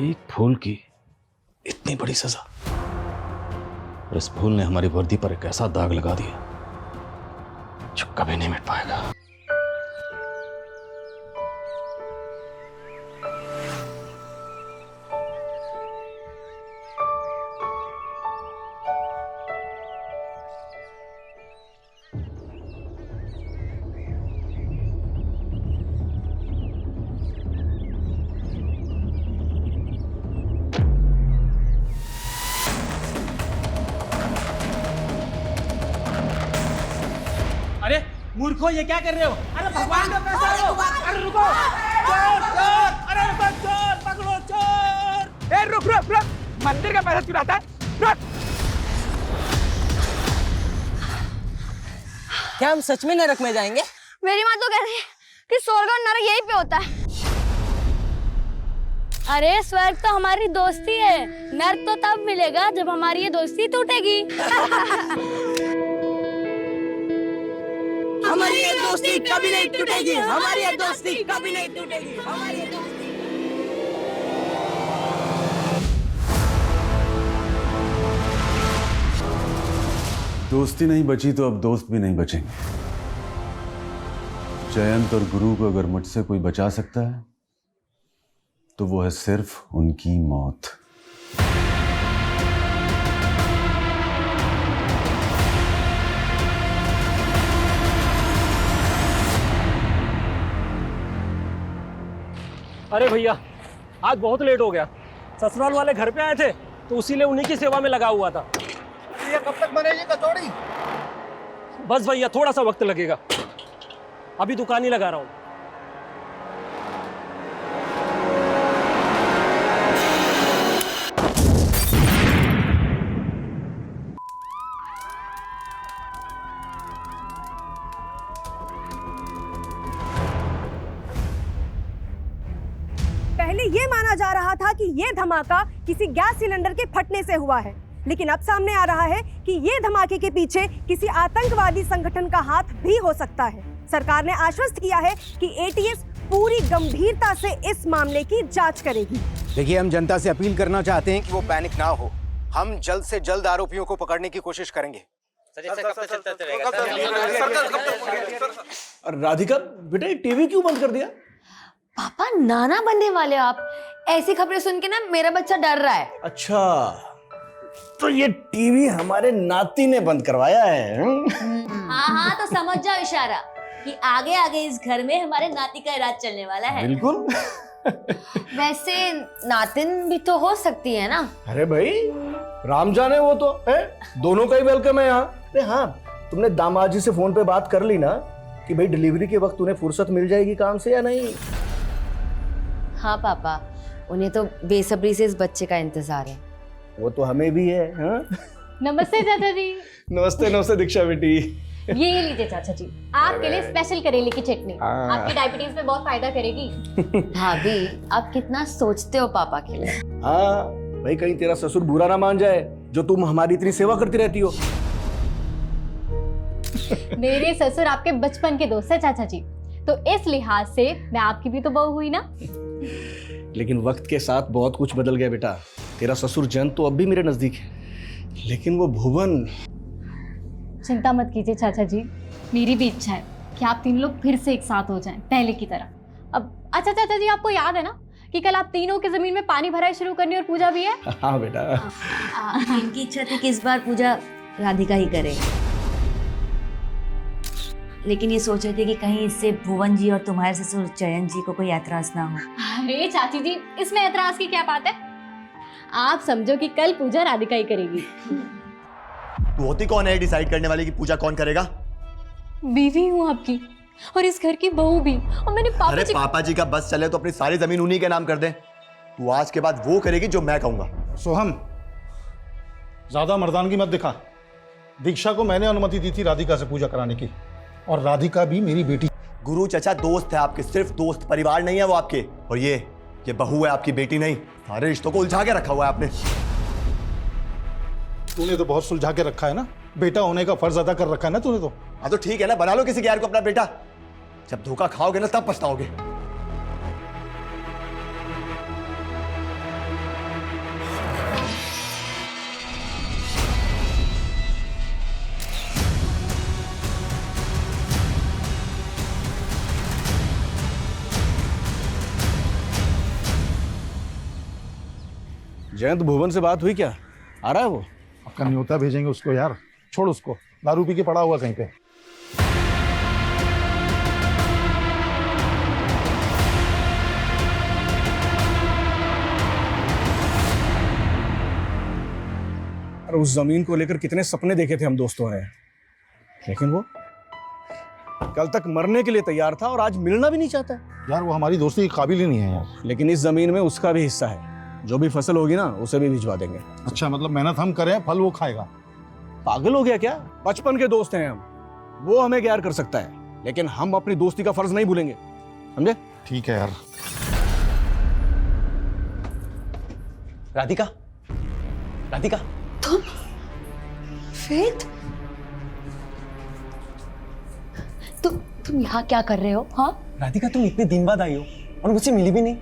एक फूल की इतनी बड़ी सजा, और इस फूल ने हमारी वर्दी पर एक ऐसा दाग लगा दिया जो कभी नहीं मिट पाएगा। मूर्खों, ये क्या कर रहे हो? अरे भगवान का पैसा लो! अरे रुको! चोर! चोर! अरे रुको! चोर! पकड़ो चोर! ए रुक रुक रुक! मंदिर का पैसा चुराता है? रुक! क्या हम सच में नरक में जाएंगे? मेरी माँ तो कह रही है कि स्वर्ग और नरक यहीं पे होता है। अरे स्वर्ग तो हमारी दोस्ती है, नरक तो तब मिलेगा जब हमारी ये दोस्ती टूटेगी। हमारी ये दोस्ती कभी नहीं टूटेगी, हमारी ये दोस्ती कभी नहीं टूटेगी, हमारी ये दोस्ती। दोस्ती नहीं बची तो अब दोस्त भी नहीं बचेंगे। जयंत और गुरु को अगर मुझसे कोई बचा सकता है तो वो है सिर्फ उनकी मौत। अरे भैया, आज बहुत लेट हो गया। ससुराल वाले घर पे आए थे तो उसीलिए उन्हीं की सेवा में लगा हुआ था। ये कब तक बनेगी कचौड़ी? बस भैया थोड़ा सा वक्त लगेगा, अभी दुकान ही लगा रहा हूँ। पहले ये माना जा रहा था कि ये धमाका किसी गैस सिलेंडर के फटने से हुआ है, लेकिन अब सामने आ रहा है कि ये धमाके के पीछे किसी आतंकवादी संगठन का हाथ भी हो सकता है। सरकार ने आश्वस्त किया है कि एटीएस पूरी गंभीरता से इस मामले की जांच करेगी। देखिए, हम जनता से अपील करना चाहते हैं कि वो पैनिक ना हो। हम जल्द से जल्द आरोपियों को पकड़ने की कोशिश करेंगे। राधिका बेटा, ये टीवी क्यों बंद कर दिया? पापा नाना बनने वाले हो आप। ऐसी खबरें सुन के ना मेरा बच्चा डर रहा है। अच्छा, तो ये टीवी हमारे नाती ने बंद करवाया है? हाँ हाँ, तो समझ जाओ इशारा कि आगे आगे इस घर में हमारे नाती का राज चलने वाला है। बिल्कुल। वैसे नातिन भी तो हो सकती है ना। अरे भाई, राम जाने वो तो है, दोनों का ही वेलकम है यहाँ। अरे हाँ, तुमने दामाद जी से फोन पे बात कर ली ना कि भाई डिलीवरी के वक्त उन्हें फुर्सत मिल जाएगी काम से या नहीं? हाँ पापा, उन्हें तो बेसब्री से इस बच्चे का इंतजार है। वो तो हमें भी है। हाँ? नमस्ते चाचा जी। नमस्ते नमस्ते दीक्षा बेटी। ये लीजिए चाचा जी, आपके लिए स्पेशल करेले की चटनी, आपकी डायबिटीज में बहुत फायदा करेगी। भाभी, आप कितना सोचते हो पापा के लिए। हाँ भाई, कहीं तेरा ससुर बुरा ना मान जाए जो तुम हमारी इतनी सेवा करती रहती हो। मेरे ससुर आपके बचपन के दोस्त है चाचा जी, तो इस लिहाज से मैं आपकी भी तो बहू हुई ना। लेकिन वक्त के साथ बहुत कुछ बदल गया बेटा। तेरा ससुर जयंत तो अब भी मेरे नजदीक है, लेकिन वो भुवन। चिंता मत कीजिए चाचा जी, मेरी भी इच्छा है कि आप तीन लोग फिर से एक साथ हो जाएं, पहले की तरह। अब अच्छा चाचा जी, आपको याद है ना कि कल आप तीनों की जमीन में पानी भराई शुरू करनी और पूजा भी है। हाँ बेटा। इनकी इच्छा थी कि इस बार पूजा राधिका ही करे, लेकिन ये सोच रहे थे कि कहीं इससे भुवन जी और तुम्हारे ससुर जयंत जी को कोई ऐतराज ना हो। अरे चाची जी, इसमें ऐतराज की क्या बात है? आप समझो कि कल पूजा राधिका ही करेगी। तू होती कौन है डिसाइड करने वाली कि पूजा कौन करेगा? बीवी हूँ आपकी और इस घर की बहू भी, और मैंने अरे पापा जी का बस चले तो अपनी सारी जमीन उन्हीं के नाम कर दे। तू आज के बाद वो करेगी जो मैं कहूंगा। सोहम, ज्यादा मर्दानगी मत दिखा। दीक्षा को मैंने अनुमति दी थी राधिका से पूजा कराने की, और राधिका भी मेरी बेटी। गुरु चचा दोस्त है आपके, सिर्फ दोस्त, परिवार नहीं है वो आपके। और ये बहू है आपकी, बेटी नहीं। सारे रिश्तों को उलझा के रखा हुआ है आपने। तूने तो बहुत सुलझा के रखा है ना, बेटा होने का फर्ज अदा कर रखा है ना तूने तो। हाँ तो ठीक है ना, बना लो किसी गैर को अपना बेटा। जब धोखा खाओगे ना तब पछताओगे। जयंत, भुवन से बात हुई क्या? आ रहा है वो? आपका न्योता भेजेंगे उसको यार, छोड़ उसको, दारू पी के पड़ा हुआ कहीं पे। और उस जमीन को लेकर कितने सपने देखे थे हम दोस्तों ने, लेकिन वो कल तक मरने के लिए तैयार था और आज मिलना भी नहीं चाहता है। यार वो हमारी दोस्ती के काबिल ही नहीं है यार। लेकिन इस जमीन में उसका भी हिस्सा है, जो भी फसल होगी ना उसे भी भिजवा देंगे। अच्छा, मतलब मेहनत हम करें, फल वो खाएगा? पागल हो गया क्या? बचपन के दोस्त हैं हम, वो हमें गैर कर सकता है, लेकिन हम अपनी दोस्ती का फर्ज नहीं भूलेंगे, समझे? ठीक है यार। राधिका, राधिका, फेथ, तुम यहाँ क्या कर रहे हो? हाँ राधिका, तुम इतने दिन बाद आई हो और मुझसे मिली भी नहीं।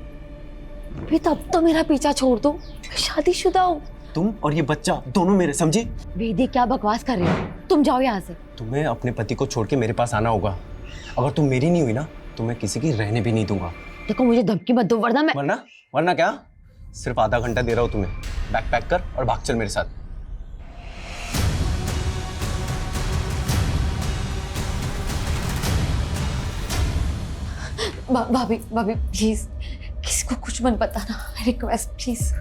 फेथ, अब तो मेरा पीछा छोड़ दो, मैं शादीशुदा हूँ। तुम और ये बच्चा दोनों मेरे, समझी? वेदी, क्या बकवास कर रही हो? तुम जाओ यहाँ से। तुम्हें अपने पति को छोड़ के मेरे पास आना होगा। अगर तुम मेरी नहीं हुई ना तो मैं किसी की रहने भी नहीं दूंगा। देखो, मुझे धमकी मत दो वरना मैं। वरना क्या? सिर्फ आधा घंटा दे रहा हूँ तुम्हें, बैग पैक कर और भाग चल मेरे साथ। भाभी प्लीज, किसी को कुछ मत बताना, रिक्वेस्ट प्लीज।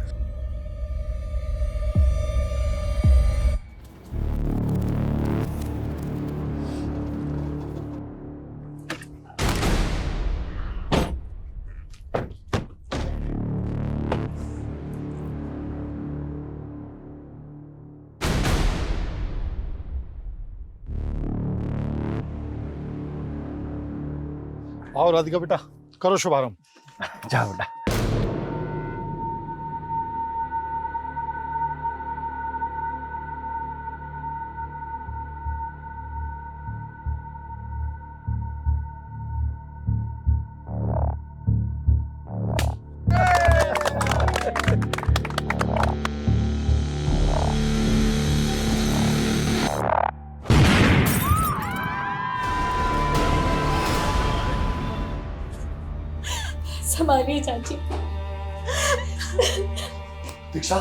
आओ राधिका बेटा, करो शुभारंभ। जाओ बेटा। संभालिए चाची। दीक्षा,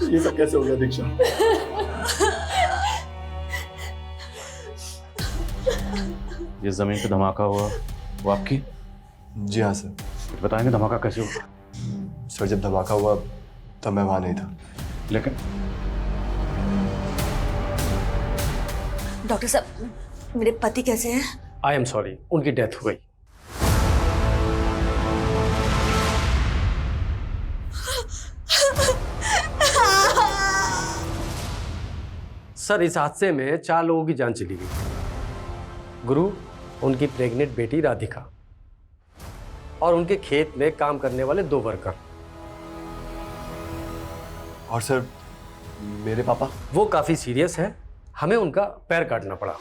ये सब कैसे हो गया दीक्षा? ये जमीन पे धमाका हुआ वो आपकी? जी हाँ सर। बताएंगे धमाका कैसे हुआ? सर जब धमाका हुआ तब मैं वहां नहीं था। लेकिन डॉक्टर साहब, मेरे पति कैसे हैं? आई एम सॉरी, उनकी डेथ हो गई। सर, इस हादसे में 4 लोगों की जान चली गई। गुरु, उनकी प्रेग्नेंट बेटी राधिका और उनके खेत में काम करने वाले 2 वर्कर। और सर मेरे पापा? वो काफी सीरियस है, हमें उनका पैर काटना पड़ा।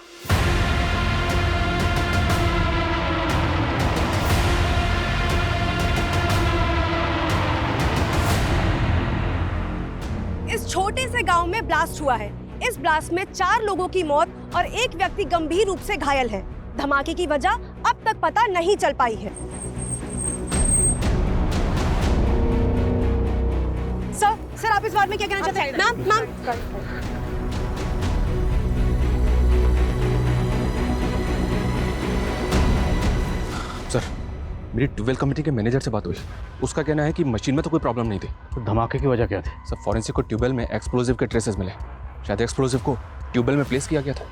इस छोटे से गांव में ब्लास्ट हुआ है। इस ब्लास्ट में 4 लोगों की मौत और 1 व्यक्ति गंभीर रूप से घायल है। धमाके की वजह अब तक पता नहीं चल पाई है। सर आप इस बारे में क्या कहना चाहते हैं? मैम सर, मेरी ट्यूबवेल कमेटी के मैनेजर से बात हुई। उसका कहना है कि मशीन में तो कोई प्रॉब्लम नहीं थी। तो धमाके की वजह क्या थी? सर, फॉरेंसिक को ट्यूबवेल में एक्सप्लोजिव के ट्रेसेस मिले। शायद एक्सप्लोजिव को ट्यूबवेल में प्लेस किया गया था।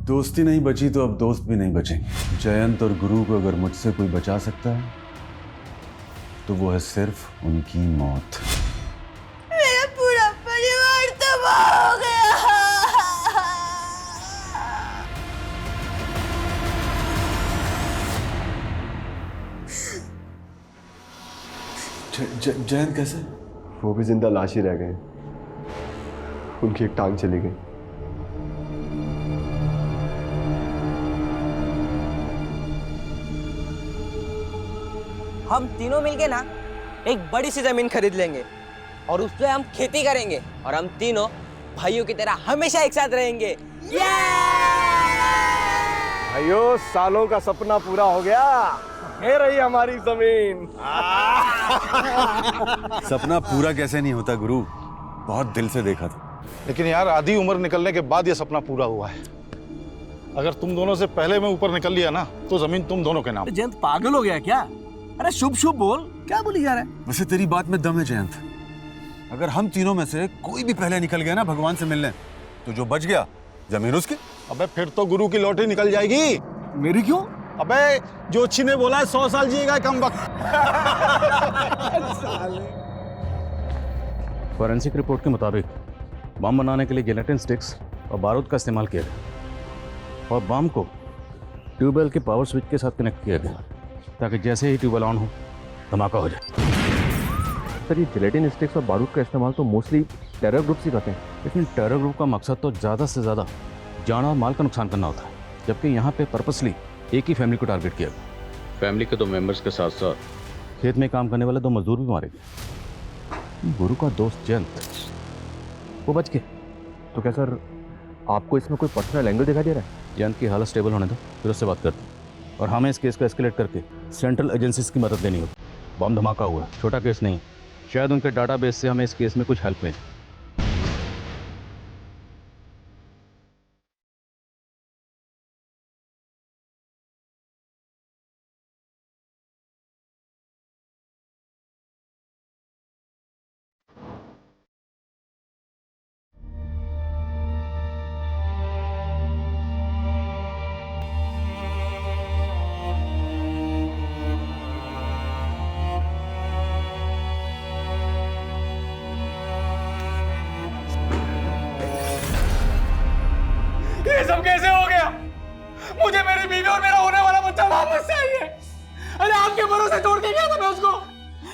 दोस्ती नहीं बची तो अब दोस्त भी नहीं बचेंगे। जयंत और गुरु को अगर मुझसे कोई बचा सकता है तो वो है सिर्फ उनकी मौत। मेरा पूरा परिवार तबाह हो गया। जयंत कैसे? वो भी जिंदा लाश ही रह गए। उनकी एक टांग चली गई। हम तीनों मिलके ना एक बड़ी सी जमीन खरीद लेंगे और उस पे हम खेती करेंगे और हम तीनों भाइयों की तरह हमेशा एक साथ रहेंगे। भाइयों, सालों का सपना पूरा हो गया। ये रही हमारी जमीन। सपना पूरा कैसे नहीं होता गुरु, बहुत दिल से देखा था। लेकिन यार आधी उम्र निकलने के बाद ये सपना पूरा हुआ है। अगर तुम दोनों से पहले मैं ऊपर निकल लिया ना तो जमीन तुम दोनों के नाम। जयंत पागल हो गया क्या? अरे शुभ शुभ बोल, क्या बोली जा रहा है? वैसे तेरी बात में दम है जयंत। अगर हम तीनों में से कोई भी पहले निकल गया ना भगवान से मिलने, तो जो बच गया जमीन उसकी। अबे फिर तो गुरु की लॉटरी निकल जाएगी। मेरी क्यों? अबे जोशी ने बोला है 100 साल जिएगा कम वक्त। फॉरेंसिक रिपोर्ट के मुताबिक बम बनाने के लिए जिलेटिन स्टिक्स और बारूद का इस्तेमाल किया गया और बम को ट्यूबवेल के पावर स्विच के साथ कनेक्ट किया गया ताकि जैसे ही ट्यूबवेल ऑन हो धमाका हो जाए। सर, ये जिलेटिन स्टिक्स और बारूद का इस्तेमाल तो मोस्टली टेरर ग्रुप ही करते हैं। लेकिन टेरर ग्रुप का मकसद तो ज़्यादा से ज़्यादा जान और माल का नुकसान करना होता है, जबकि यहाँ पे पर्पसली एक ही फैमिली को टारगेट किया गया। फैमिली के 2 मेंबर्स के साथ साथ खेत में काम करने वाले 2 मजदूर भी मारे गए। गुरु का दोस्त जयंत वो बच गए। तो क्या सर, आपको इसमें कोई पर्सनल एंगल दिखाई दे रहा है? जयंत की हालत स्टेबल होने दो, फिर उससे बात करते हैं। और हमें इस केस को एस्केलेट करके सेंट्रल एजेंसीज की मदद लेनी होगी। बम धमाका हुआ, छोटा केस नहीं। शायद उनके डाटाबेस से हमें इस केस में कुछ हेल्प मिले। ये सब कैसे हो गया? मुझे मेरी बीवी और मेरा होने वाला बच्चा वापस चाहिए। अरे आपके भरोसे छोड़ के गया था मैं उसको,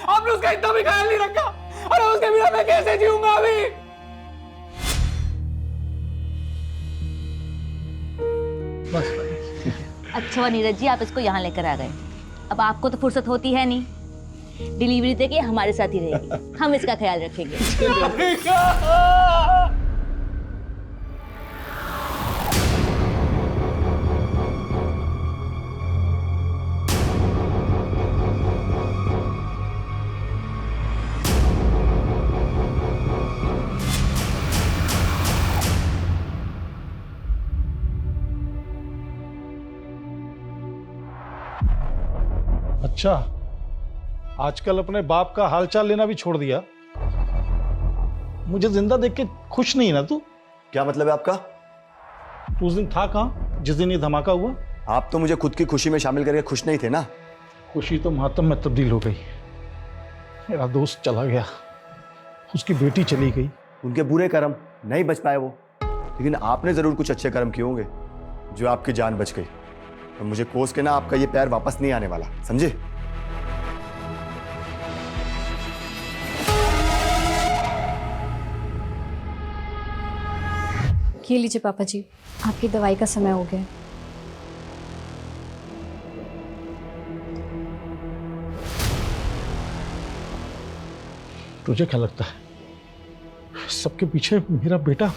आपने उसका इतना भी ख्याल नहीं रखा। अरे उसके बिना मैं कैसे जीऊंगा अभी? अच्छा हुआ नीरज जी आप इसको यहाँ लेकर आ गए। अब आपको तो फुर्सत होती है नहीं, डिलीवरी तक ये हमारे साथ ही रहेगी, हम इसका ख्याल रखेंगे। अच्छा, आजकल अपने बाप का हालचाल लेना भी छोड़ दिया। मुझे जिंदा देख के खुश नहीं ना तू? क्या मतलब है आपका? तू उस दिन था कहाँ जिस दिन ये धमाका हुआ? आप तो मुझे खुद की खुशी में शामिल करके खुश नहीं थे ना। खुशी तो मातम में तब्दील हो गई। मेरा दोस्त चला गया, उसकी बेटी चली गई। उनके बुरे कर्म, नहीं बच पाए वो, लेकिन आपने जरूर कुछ अच्छे कर्म किए होंगे जो आपकी जान बच गई। और मुझे कोस के ना आपका ये पैर वापस नहीं आने वाला, समझे? ये लीजिए पापा जी, आपकी दवाई का समय हो गया। तुझे क्या लगता है सबके पीछे मेरा बेटा?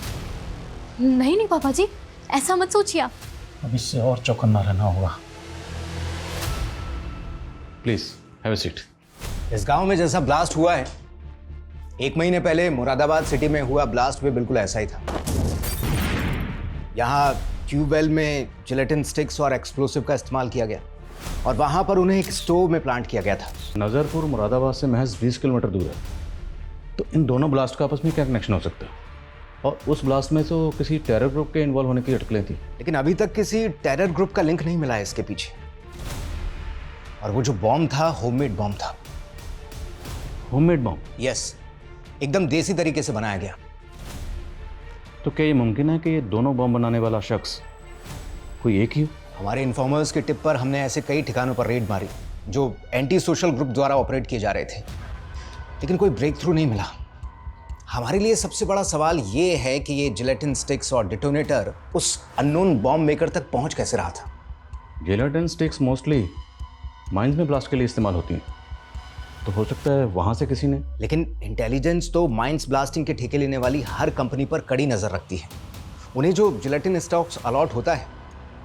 नहीं नहीं पापा जी, ऐसा मत सोचिए आप। अब इससे और चौकन्ना रहना होगा। Please have a seat. इस गांव में जैसा ब्लास्ट हुआ है, 1 महीने पहले मुरादाबाद सिटी में हुआ ब्लास्ट भी बिल्कुल ऐसा ही था। यहाँ ट्यूबवेल में जिलेटिन स्टिक्स और एक्सप्लोसिव का इस्तेमाल किया गया और वहां पर उन्हें एक स्टोव में प्लांट किया गया था। नजरपुर मुरादाबाद से महज 20 किलोमीटर दूर है, तो इन दोनों ब्लास्ट का आपस में क्या कनेक्शन हो सकता है? और उस ब्लास्ट में तो किसी टेरर ग्रुप के इन्वॉल्व होने की अटकलें थी। लेकिन अभी तक किसी टेरर ग्रुप का लिंक नहीं मिला है इसके पीछे। और वो जो बॉम्ब था, होममेड बॉम्ब था। Homemade bomb? यस, एकदम देसी तरीके से बनाया गया। तो क्या ये मुमकिन है कि ये दोनों बॉम्ब बनाने वाला शख्स कोई एक ही हो? हमारे इन्फॉर्मर्स के टिप पर हमने ऐसे कई ठिकानों पर रेड मारी जो एंटी सोशल ग्रुप द्वारा ऑपरेट किए जा रहे थे, लेकिन कोई ब्रेक थ्रू नहीं मिला। हमारे लिए सबसे बड़ा सवाल ये है कि ये जिलेटिन स्टिक्स और डिटोनेटर उस अननोन बॉम्ब मेकर तक पहुंच कैसे रहा था। जिलेटिन स्टिक्स मोस्टली माइंस में ब्लास्ट के लिए इस्तेमाल होती हैं, तो हो सकता है वहां से किसी ने। लेकिन इंटेलिजेंस तो माइंस ब्लास्टिंग के ठेके लेने वाली हर कंपनी पर कड़ी नजर रखती है। उन्हें जो जिलेटिन स्टॉक्स अलॉट होता है,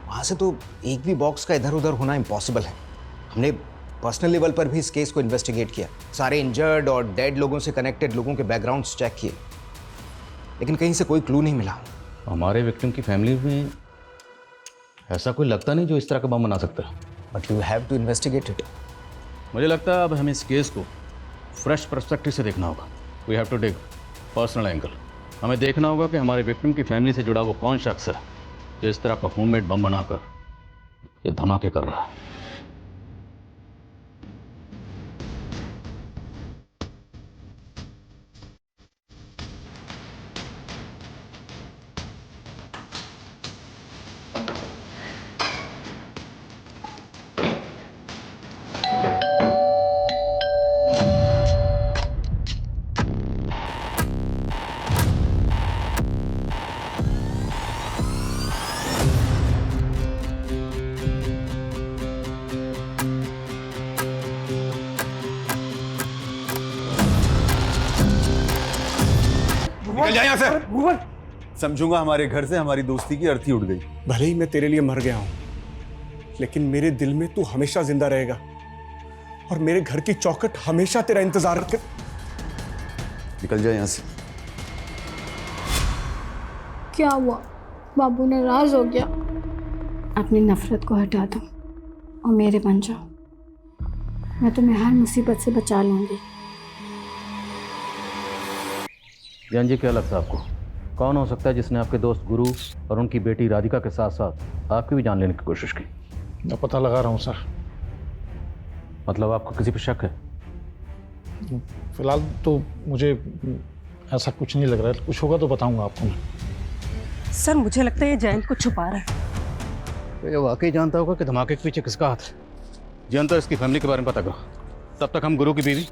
वहां से तो एक भी बॉक्स का इधर उधर होना इम्पॉसिबल है। हमने पर्सनल लेवल पर भी इस केस को इन्वेस्टिगेट किया, सारे इंजर्ड और डेड लोगों से कनेक्टेड लोगों के बैकग्राउंड्स चेक किए, लेकिन कहीं से कोई क्लू नहीं मिला। हमारे विक्टिम की फैमिली में ऐसा कोई लगता नहीं जो इस तरह का बम बना सकता है। But you have to investigate it. मुझे लगता है अब हमें इस केस को फ्रेश पर्सपेक्टिव से देखना होगा। We have to take personal angle. हमें देखना होगा कि हमारे विक्टिम की फैमिली से जुड़ा वो कौन शख्स है जो इस तरह का होममेड बम बनाकर ये धमाके कर रहा है। निकल जाए यहाँ से। समझूंगा हमारे घर से हमारी दोस्ती की अर्थी उड़ गई। भले ही मैं तेरे लिए मर गया हूं, लेकिन मेरे दिल में तू हमेशा जिंदा रहेगा और मेरे घर की चौखट हमेशा तेरा इंतजार कर। निकल जाए यहाँ से। क्या हुआ? बाबू नाराज हो गया? अपनी नफरत को हटा दो और मेरे बन जाओ। मैं तुम्हें हर मुसीबत से बचा लूंगी। ज्ञान जी, क्या लगता है आपको कौन हो सकता है जिसने आपके दोस्त गुरु और उनकी बेटी राधिका के साथ साथ आपकी भी जान लेने की कोशिश की? मैं पता लगा रहा हूँ सर। मतलब आपको किसी पर शक है? फिलहाल तो मुझे ऐसा कुछ नहीं लग रहा है। कुछ होगा तो बताऊंगा आपको मैं। सर मुझे लगता है ये जयंत को छुपा रहा है। तो ये वाकई जानता होगा कि धमाके के पीछे किसका हाथ है। जयंत तो इसकी फैमिली के बारे में पता करो, तब तक हम गुरु की बीवी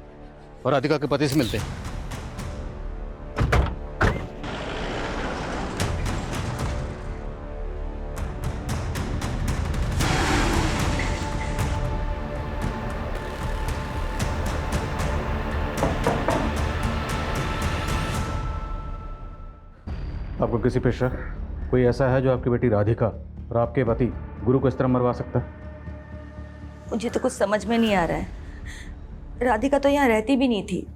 और राधिका के पति से मिलते हैं। किसी पे शक? कोई ऐसा है जो आपकी बेटी राधिका और आपके पति गुरु को इस तरह मरवा सकता है? मुझे तो कुछ समझ में नहीं आ रहा है। राधिका तो यहाँ रहती भी नहीं थी,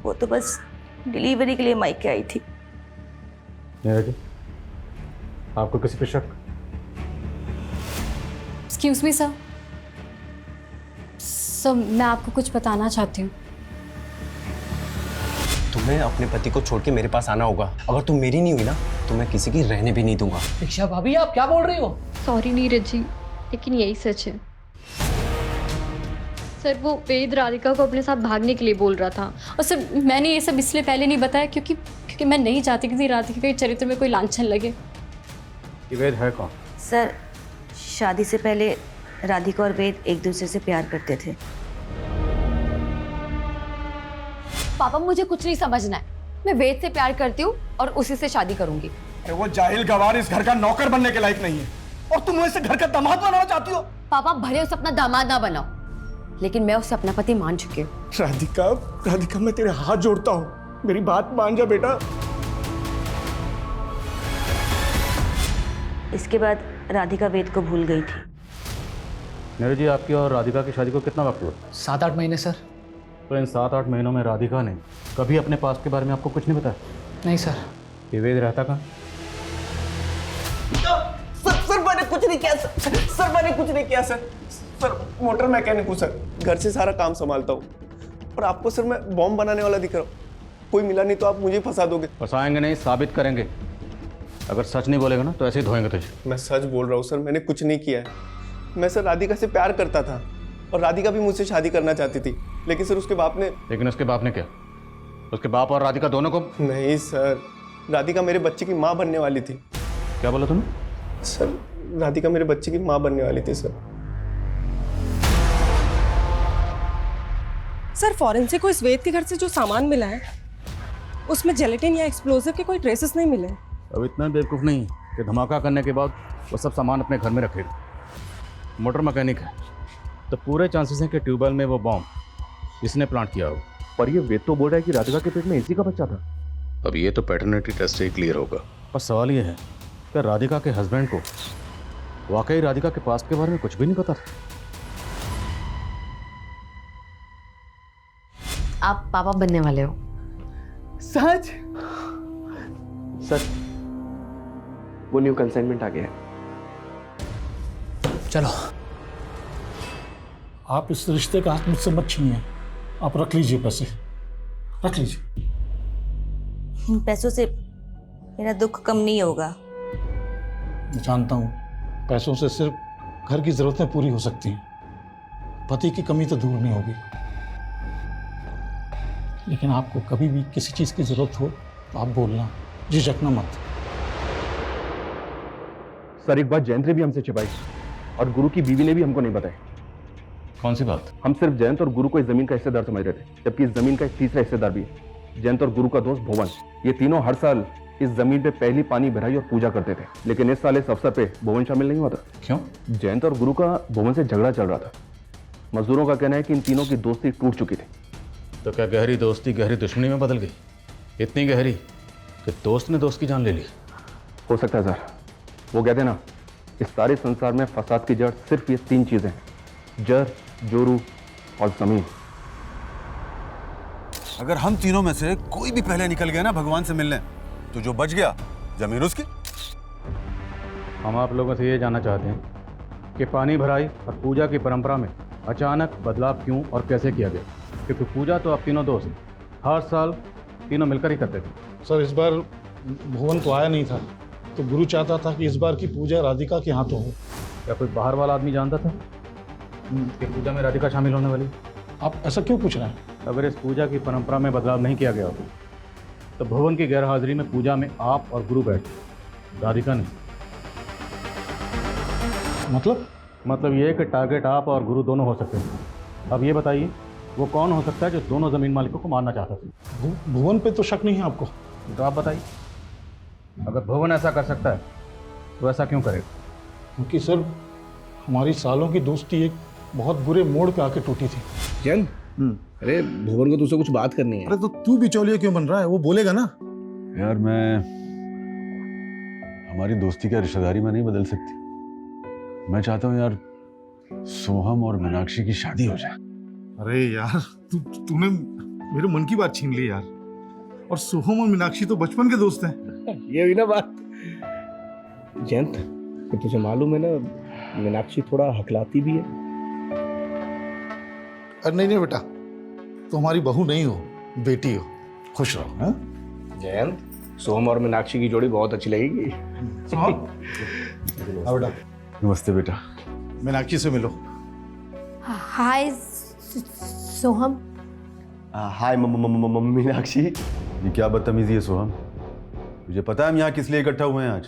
वो तो बस डिलीवरी के लिए मायके आई थी। नीरज जी, आपको किसी पे शक? एक्सक्यूज मी सर, मैं आपको कुछ बताना चाहती हूँ। तुम्हें अपने पति को छोड़ के मेरे पास आना होगा। अगर तुम मेरी नहीं हुई ना तो मैं किसी की रहने भी नहीं दूंगा। दीक्षा भाभी आप क्या बोल रही हो? सॉरी नीरज जी, लेकिन यही सच है। सर वो वेद राधिका को अपने साथ भागने के लिए बोल रहा था, और सर मैंने ये सब इसलिए पहले नहीं बताया क्योंकि मैं नहीं चाहती कि राधिका के चरित्र में कोई लांछन लगे। वेद है कौन? सर शादी से पहले राधिका और वेद एक दूसरे से प्यार करते थे। पापा मुझे कुछ नहीं समझना है, मैं वेद से प्यार करती हूँ और उसी से शादी करूंगी। अरे वो जाहिल गवार इस घर का नौकर बनने के लायक नहीं है, और तुम उसे घर का दामाद बनाना चाहती हो। पापा भले उसे अपना दामाद ना बनाओ, लेकिन मैं उसे अपना पति मान चुकी हूँ। राधिका मैं तेरे हाथ जोड़ता हूँ, मेरी बात मान जा बेटा। इसके बाद राधिका वेद को भूल गई थी। नीरज जी, आपकी और राधिका की शादी को कितना वक्त हुआ? 7-8 महीने सर। तो इन 7-8 महीनों में राधिका ने कभी अपने पास के बारे में आपको कुछ नहीं बताया? नहीं सर। ये वेद रहता कहाँ? सर मैंने कुछ नहीं किया सर मैंने कुछ नहीं किया सर मोटर मैकेनिक हूँ सर, घर से सारा काम संभालता हूँ। और आपको सर मैं बॉम्ब बनाने वाला दिख रहा हूँ। कोई मिला नहीं तो आप मुझे फंसा दोगे। फंसाएंगे नहीं, साबित करेंगे। अगर सच नहीं बोलेगा ना तो ऐसे ही धोएंगे तुझे। मैं सच बोल रहा हूँ सर, मैंने कुछ नहीं किया है। मैं सर राधिका से प्यार करता था और राधिका भी मुझसे शादी करना चाहती थी, लेकिन सर उसके बाप ने। लेकिन उसके बाप ने क्या? उसके बाप और राधिका दोनों को? नहीं सर, राधिका मेरे बच्चे की माँ बनने वाली थी। क्या बोला तुमने? सर राधिका मेरे बच्चे की माँ बनने वाली थी सर। सर फॉरेंसिक को इस वेद के घर से जो सामान मिला है उसमें जेलेटिन या एक्सप्लोजिव के कोई ट्रेसेस नहीं मिले। अब इतना बेवकूफ़ नहीं कि धमाका करने के बाद वो सब सामान अपने घर में रखेगा। मोटर मैकेनिक है तो पूरे चांसेस हैं कि ट्यूबवेल में वो बॉम्ब इसने प्लांट किया हो। पर ये वेद तो बोल रहा है कि राधिका के पेट में इसी का बच्चा था। अब ये तो पैटर्निटी टेस्ट ही क्लियर होगा। पर सवाल ये है कि राधिका के हस्बैंड को वाकई राधिका के पास्ट के बारे में कुछ भी नहीं पता था। आप पापा बनने वाले हो? सच? सर वो न्यू कंसाइनमेंट आ गया है। चलो आप इस रिश्ते का हाथ मुझसे मत छीनिए। आप रख लीजिए पैसे, रख लीजिए। इन पैसों से मेरा दुख कम नहीं होगा। मैं जानता हूँ पैसों से सिर्फ घर की जरूरतें पूरी हो सकती हैं, पति की कमी तो दूर नहीं होगी। लेकिन आपको कभी भी किसी चीज़ की जरूरत हो तो आप बोलना, झिझकना मत। सर एक बात जयंत ने भी हमसे छिपाई और गुरु की बीवी ने भी हमको नहीं बताई। कौन सी बात? हम सिर्फ जयंत और गुरु को इस जमीन का हिस्सेदार समझ रहे थे, जबकि इस जमीन का एक तीसरा हिस्सेदार भी है। जयंत और गुरु का दोस्त भुवन। ये तीनों हर साल इस जमीन पे पहली पानी भराई और पूजा करते थे, लेकिन इस साल इस अवसर पे भुवन शामिल नहीं हुआ था। क्यों? जयंत और गुरु का भुवन से झगड़ा चल रहा था। मजदूरों का कहना है कि इन तीनों की दोस्ती टूट चुकी थी। तो क्या गहरी दोस्ती गहरी दुश्मनी में बदल गई? इतनी गहरी कि दोस्त ने दोस्त की जान ले ली? हो सकता है सर। वो कहते ना, इस सारे संसार में फसाद की जड़ सिर्फ ये 3 चीजें हैं, जड़, जोरू और जमीन। अगर हम तीनों में से कोई भी पहले निकल गया ना भगवान से मिलने, तो जो बच गया जमीन उसकी। हम आप लोगों से ये जानना चाहते हैं कि पानी भराई और पूजा की परंपरा में अचानक बदलाव क्यों और कैसे किया गया? क्योंकि पूजा तो आप तीनों दोस्त हर साल तीनों मिलकर ही करते थे। सर इस बार भुवन तो आया नहीं था, तो गुरु चाहता था कि इस बार की पूजा राधिका के हाथों हो। क्या कोई बाहर वाला आदमी जानता था कि पूजा में राधिका शामिल होने वाली? आप ऐसा क्यों पूछ रहे हैं? अगर इस पूजा की परंपरा में बदलाव नहीं किया गया होता तो भुवन की गैरहाजिरी में पूजा में आप और गुरु बैठे, राधिका नहीं। मतलब ये कि टारगेट आप और गुरु दोनों हो सकते हैं। अब ये बताइए वो कौन हो सकता है जो दोनों जमीन मालिकों को मारना चाहता था? भुवन पे तो शक नहीं है आपको? तो आप बताइए, अगर भुवन ऐसा कर सकता है तो ऐसा क्यों करेगा? क्योंकि सर हमारी सालों की दोस्ती एक बहुत बुरे मोड़ पे आके टूटी थी। जैन, अरे भुवन को तुझसे कुछ बात करनी है। अरे तो तू बिचौलिया क्यों बन रहा है? वो बोलेगा ना। यार मैं हमारी दोस्ती क्या रिश्तेदारी में नहीं बदल सकती? मैं चाहता हूँ यार सोहम और मीनाक्षी की शादी हो जाए। अरे यार तूने मेरे मन की बात छीन ली यार। और सोहम और मीनाक्षी तो बचपन के दोस्त हैं। ये हुई ना बात। जयंत, कि तुझे मालूम है ना, मीनाक्षी थोड़ा हकलाती भी है। अरे नहीं बेटा, तो हमारी बहू नहीं हो, बेटी हो। खुश रहो। हाँ जयंत, सोहम और मीनाक्षी की जोड़ी बहुत अच्छी लगेगी। बेटा, नमस्ते बेटा। मीनाक्षी से मिलो। हाय सोहम। हाय मीनाक्षी। ये क्या बदतमीजी है सोहम? मुझे पता है हम यहाँ किस लिए इकट्ठा हुए हैं आज।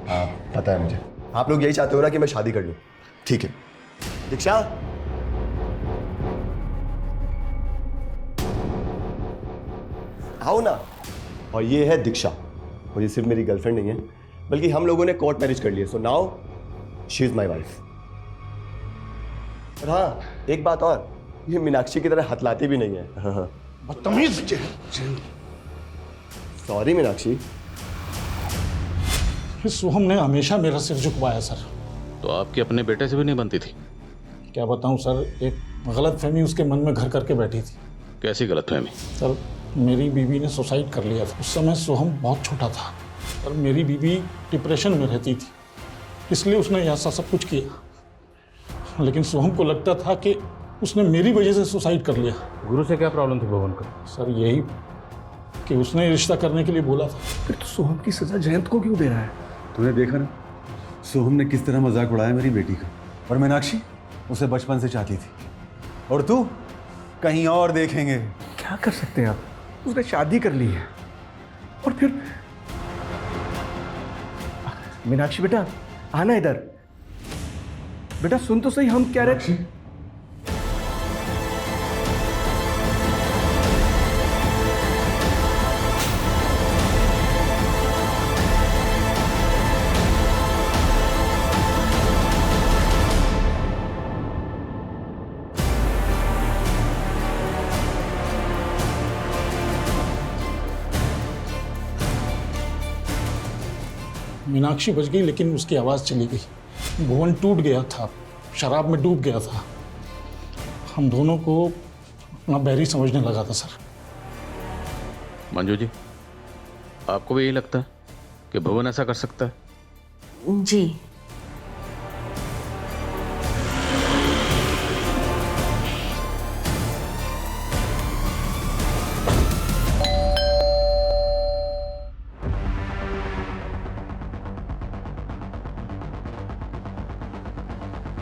हाँ पता है मुझे। आप लोग यही चाहते हो ना कि मैं शादी कर लूं? ठीक है। दीक्षा, आओ ना। और ये है दीक्षा, और ये सिर्फ मेरी गर्लफ्रेंड नहीं है, बल्कि हम लोगों ने कोर्ट मैरिज कर लिया। So now she is my wife. और हाँ, एक बात और, ये मीनाक्षी की तरह हथलाती भी नहीं है। बदतमीज। सॉरी मीनाक्षी। सोहम ने हमेशा मेरा सिर झुकवाया सर। तो आपकी अपने बेटे से भी नहीं बनती थी? क्या बताऊं सर, एक गलतफहमी उसके मन में घर करके बैठी थी। कैसी गलतफहमी? सर, मेरी बीवी ने सुसाइड कर लिया था। उस समय सोहम बहुत छोटा था और मेरी बीवी डिप्रेशन में रहती थी, इसलिए उसने ऐसा सब कुछ किया। लेकिन सोहम को लगता था कि उसने मेरी वजह से सुसाइड कर लिया। गुरु से क्या प्रॉब्लम थी भवन को? सर यही कि उसने रिश्ता करने के लिए बोला था। फिर तो सोहम की सजा जयंत को क्यों दे रहा है? तूने देखा ना सोहम ने किस तरह मजाक उड़ाया मेरी बेटी का। और मीनाक्षी उसे बचपन से चाहती थी, और तू कहीं और देखेंगे। क्या कर सकते हैं आप? उसने शादी कर ली है। और फिर मीनाक्षी बेटा, आना इधर। बेटा सुन तो सही, हम क्या रहे। मीनाक्षी बच गई, लेकिन उसकी आवाज़ चली गई। भुवन टूट गया था, शराब में डूब गया था। हम दोनों को अपना बैरी समझने लगा था सर। मंजू जी, आपको भी यही लगता है कि भुवन ऐसा कर सकता है? जी।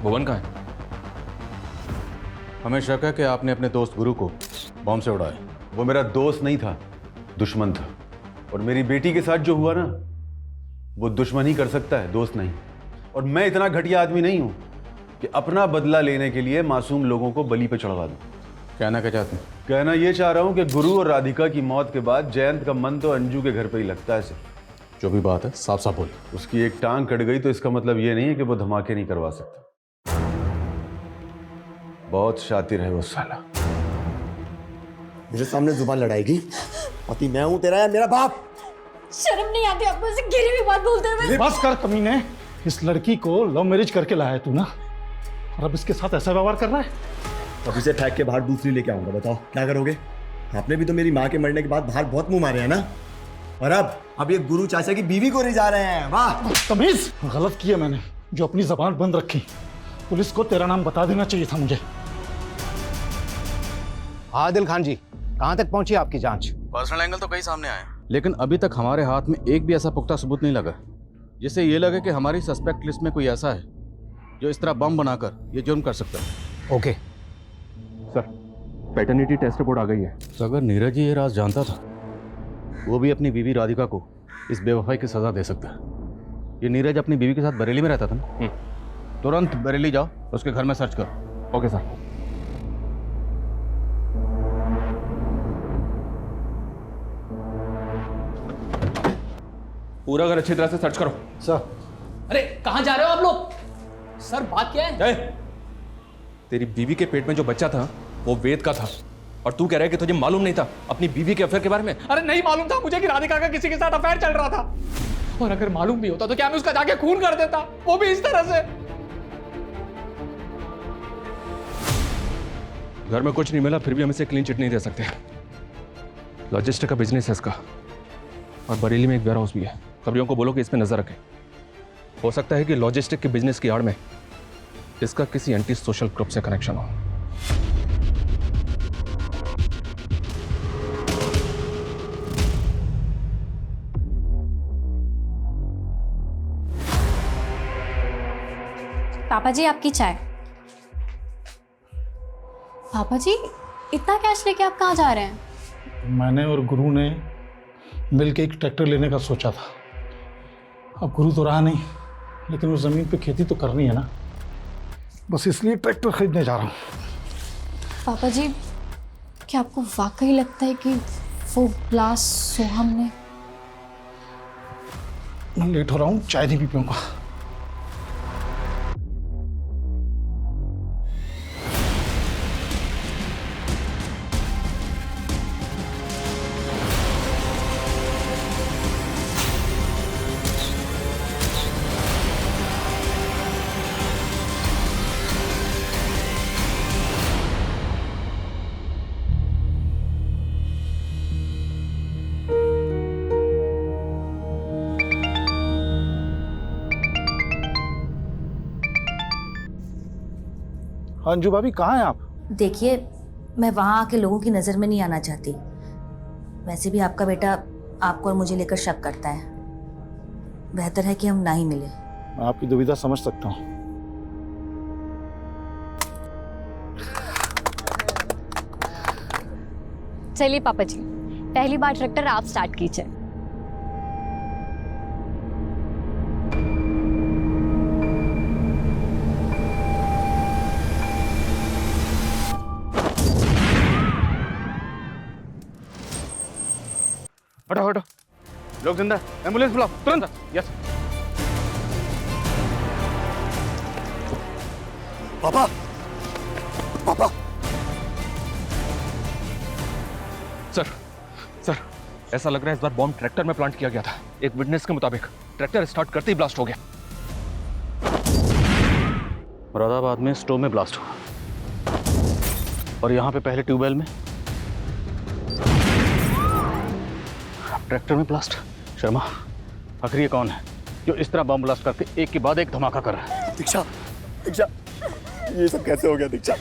भुवन कहाँ है? हमें शक है कि आपने अपने दोस्त गुरु को बॉम्ब से उड़ाया। वो मेरा दोस्त नहीं था, दुश्मन था। और मेरी बेटी के साथ जो हुआ ना, वो दुश्मन ही कर सकता है, दोस्त नहीं। और मैं इतना घटिया आदमी नहीं हूं कि अपना बदला लेने के लिए मासूम लोगों को बलि पे चढ़वा दूं। कहना क्या चाहते हैं? कहना ये चाह रहा हूं कि गुरु और राधिका की मौत के बाद जयंत का मन तो अंजू के घर पे ही लगता है सिर्फ। जो भी बात है साफ साफ बोलिए। उसकी एक टांग कट गई तो इसका मतलब ये नहीं है कि वो धमाके नहीं करवा सकता। बहुत शातिर है वो साला। मेरे सामने जुबान लड़ाएगी? पति मैं हूं तेरा या मेरा बाप? शर्म नहीं आती आपको ऐसे गिरी हुई बात बोलते हुए? बस कर कमीने। इस लड़की को लव मैरिज करके लाया तू ना, और अब इसके साथ ऐसा व्यवहार कर रहा है। अब इसे फेंक के बाहर दूसरी लेके आऊंगा। बताओ क्या करोगे? आपने भी तो मेरी माँ के मरने के बाद बाहर बहुत मुंह मारे हैं ना। और अब ये गुरु चाचा की बीवी को ले जा रहे हैं। वाह तमीज। गलत किया मैंने जो अपनी जबान बंद रखी। पुलिस को तेरा नाम बता देना चाहिए था मुझे। आदिल खान जी, कहां तक पहुंची आपकी जांच? पर्सनल एंगल तो कई सामने आए, लेकिन अभी तक हमारे हाथ में एक भी ऐसा पुख्ता सबूत नहीं लगा जिससे ये लगे कि हमारी सस्पेक्ट लिस्ट में कोई ऐसा है जो इस तरह बम बनाकर ये जुर्म कर सकता है। Okay sir, paternity test report आ गई है। तो अगर नीरज जी ये राज जानता था, वो भी अपनी बीवी राधिका को इस बेवफाई की सजा दे सकता है। ये नीरज अपनी बीवी के साथ बरेली में रहता था ना? तुरंत बरेली जाओ, उसके घर में सर्च करो। Okay sir. पूरा घर अच्छी तरह से सर्च करो। सर। अरे कहां जा रहे हो आप लोग? सर बात क्या है? तेरी बीवी के पेट में जो बच्चा था वो वेद का था, और तू कह रहा है कि तुझे मालूम नहीं था अपनी बीवी के अफेयर के बारे में? अरे नहीं मालूम था मुझे कि राधिका का किसी के साथ अफेयर चल रहा था। और अगर मालूम भी होता तो क्या मैं उसका जाके खून कर देता, वो भी इस तरह से। घर में कुछ नहीं मिला फिर भी हम इसे क्लीन चिट नहीं दे सकते। लॉजिस्टिक का बिजनेस है इसका, और बरेली में एक वेयर हाउस भी है। खबरियों को बोलो कि इस पे नजर रखें। हो सकता है कि लॉजिस्टिक के बिजनेस की आड़ में इसका किसी एंटी सोशल ग्रुप से कनेक्शन हो। पापा जी आपकी चाय। पापा जी इतना कैश लेके आप कहाँ जा रहे हैं? मैंने और गुरु ने मिलके एक ट्रैक्टर लेने का सोचा था। अब गुरु तो रहा नहीं, लेकिन उस ज़मीन पे खेती तो करनी है ना, बस इसलिए ट्रैक्टर खरीदने जा रहा हूँ। पापा जी क्या आपको वाकई लगता है कि वो ब्लास्ट सोहम ने? मैं लेट हो रहा हूँ, चाय नहीं पी पाऊंगा। अंजू भाभी कहाँ हैं आप? देखिए, मैं वहाँ आके लोगों की नज़र में नहीं आना चाहती। वैसे भी आपका बेटा आपको और मुझे लेकर शक करता है। बेहतर है कि हम ना ही मिले। मैं आपकी दुविधा समझ सकता हूँ। चलिए पापा जी, पहली बार ट्रैक्टर आप स्टार्ट कीजिए। हटो हटो, लोग जिंदा, एम्बुलेंस बुलाओ तुरंत। यस पापा, पापा। सर ऐसा लग रहा है इस बार बॉम्ब ट्रैक्टर में प्लांट किया गया था। एक विटनेस के मुताबिक ट्रैक्टर स्टार्ट करते ही ब्लास्ट हो गया। मुरादाबाद में स्टोव में ब्लास्ट हुआ, और यहाँ पे पहले ट्यूबवेल में, ट्रैक्टर में ब्लास्ट। शर्मा, आखिर ये कौन है जो इस तरह बम ब्लास्ट करके एक के बाद एक धमाका कर रहा है? दीक्षा, दीक्षा, ये सब कैसे हो गया दीक्षा?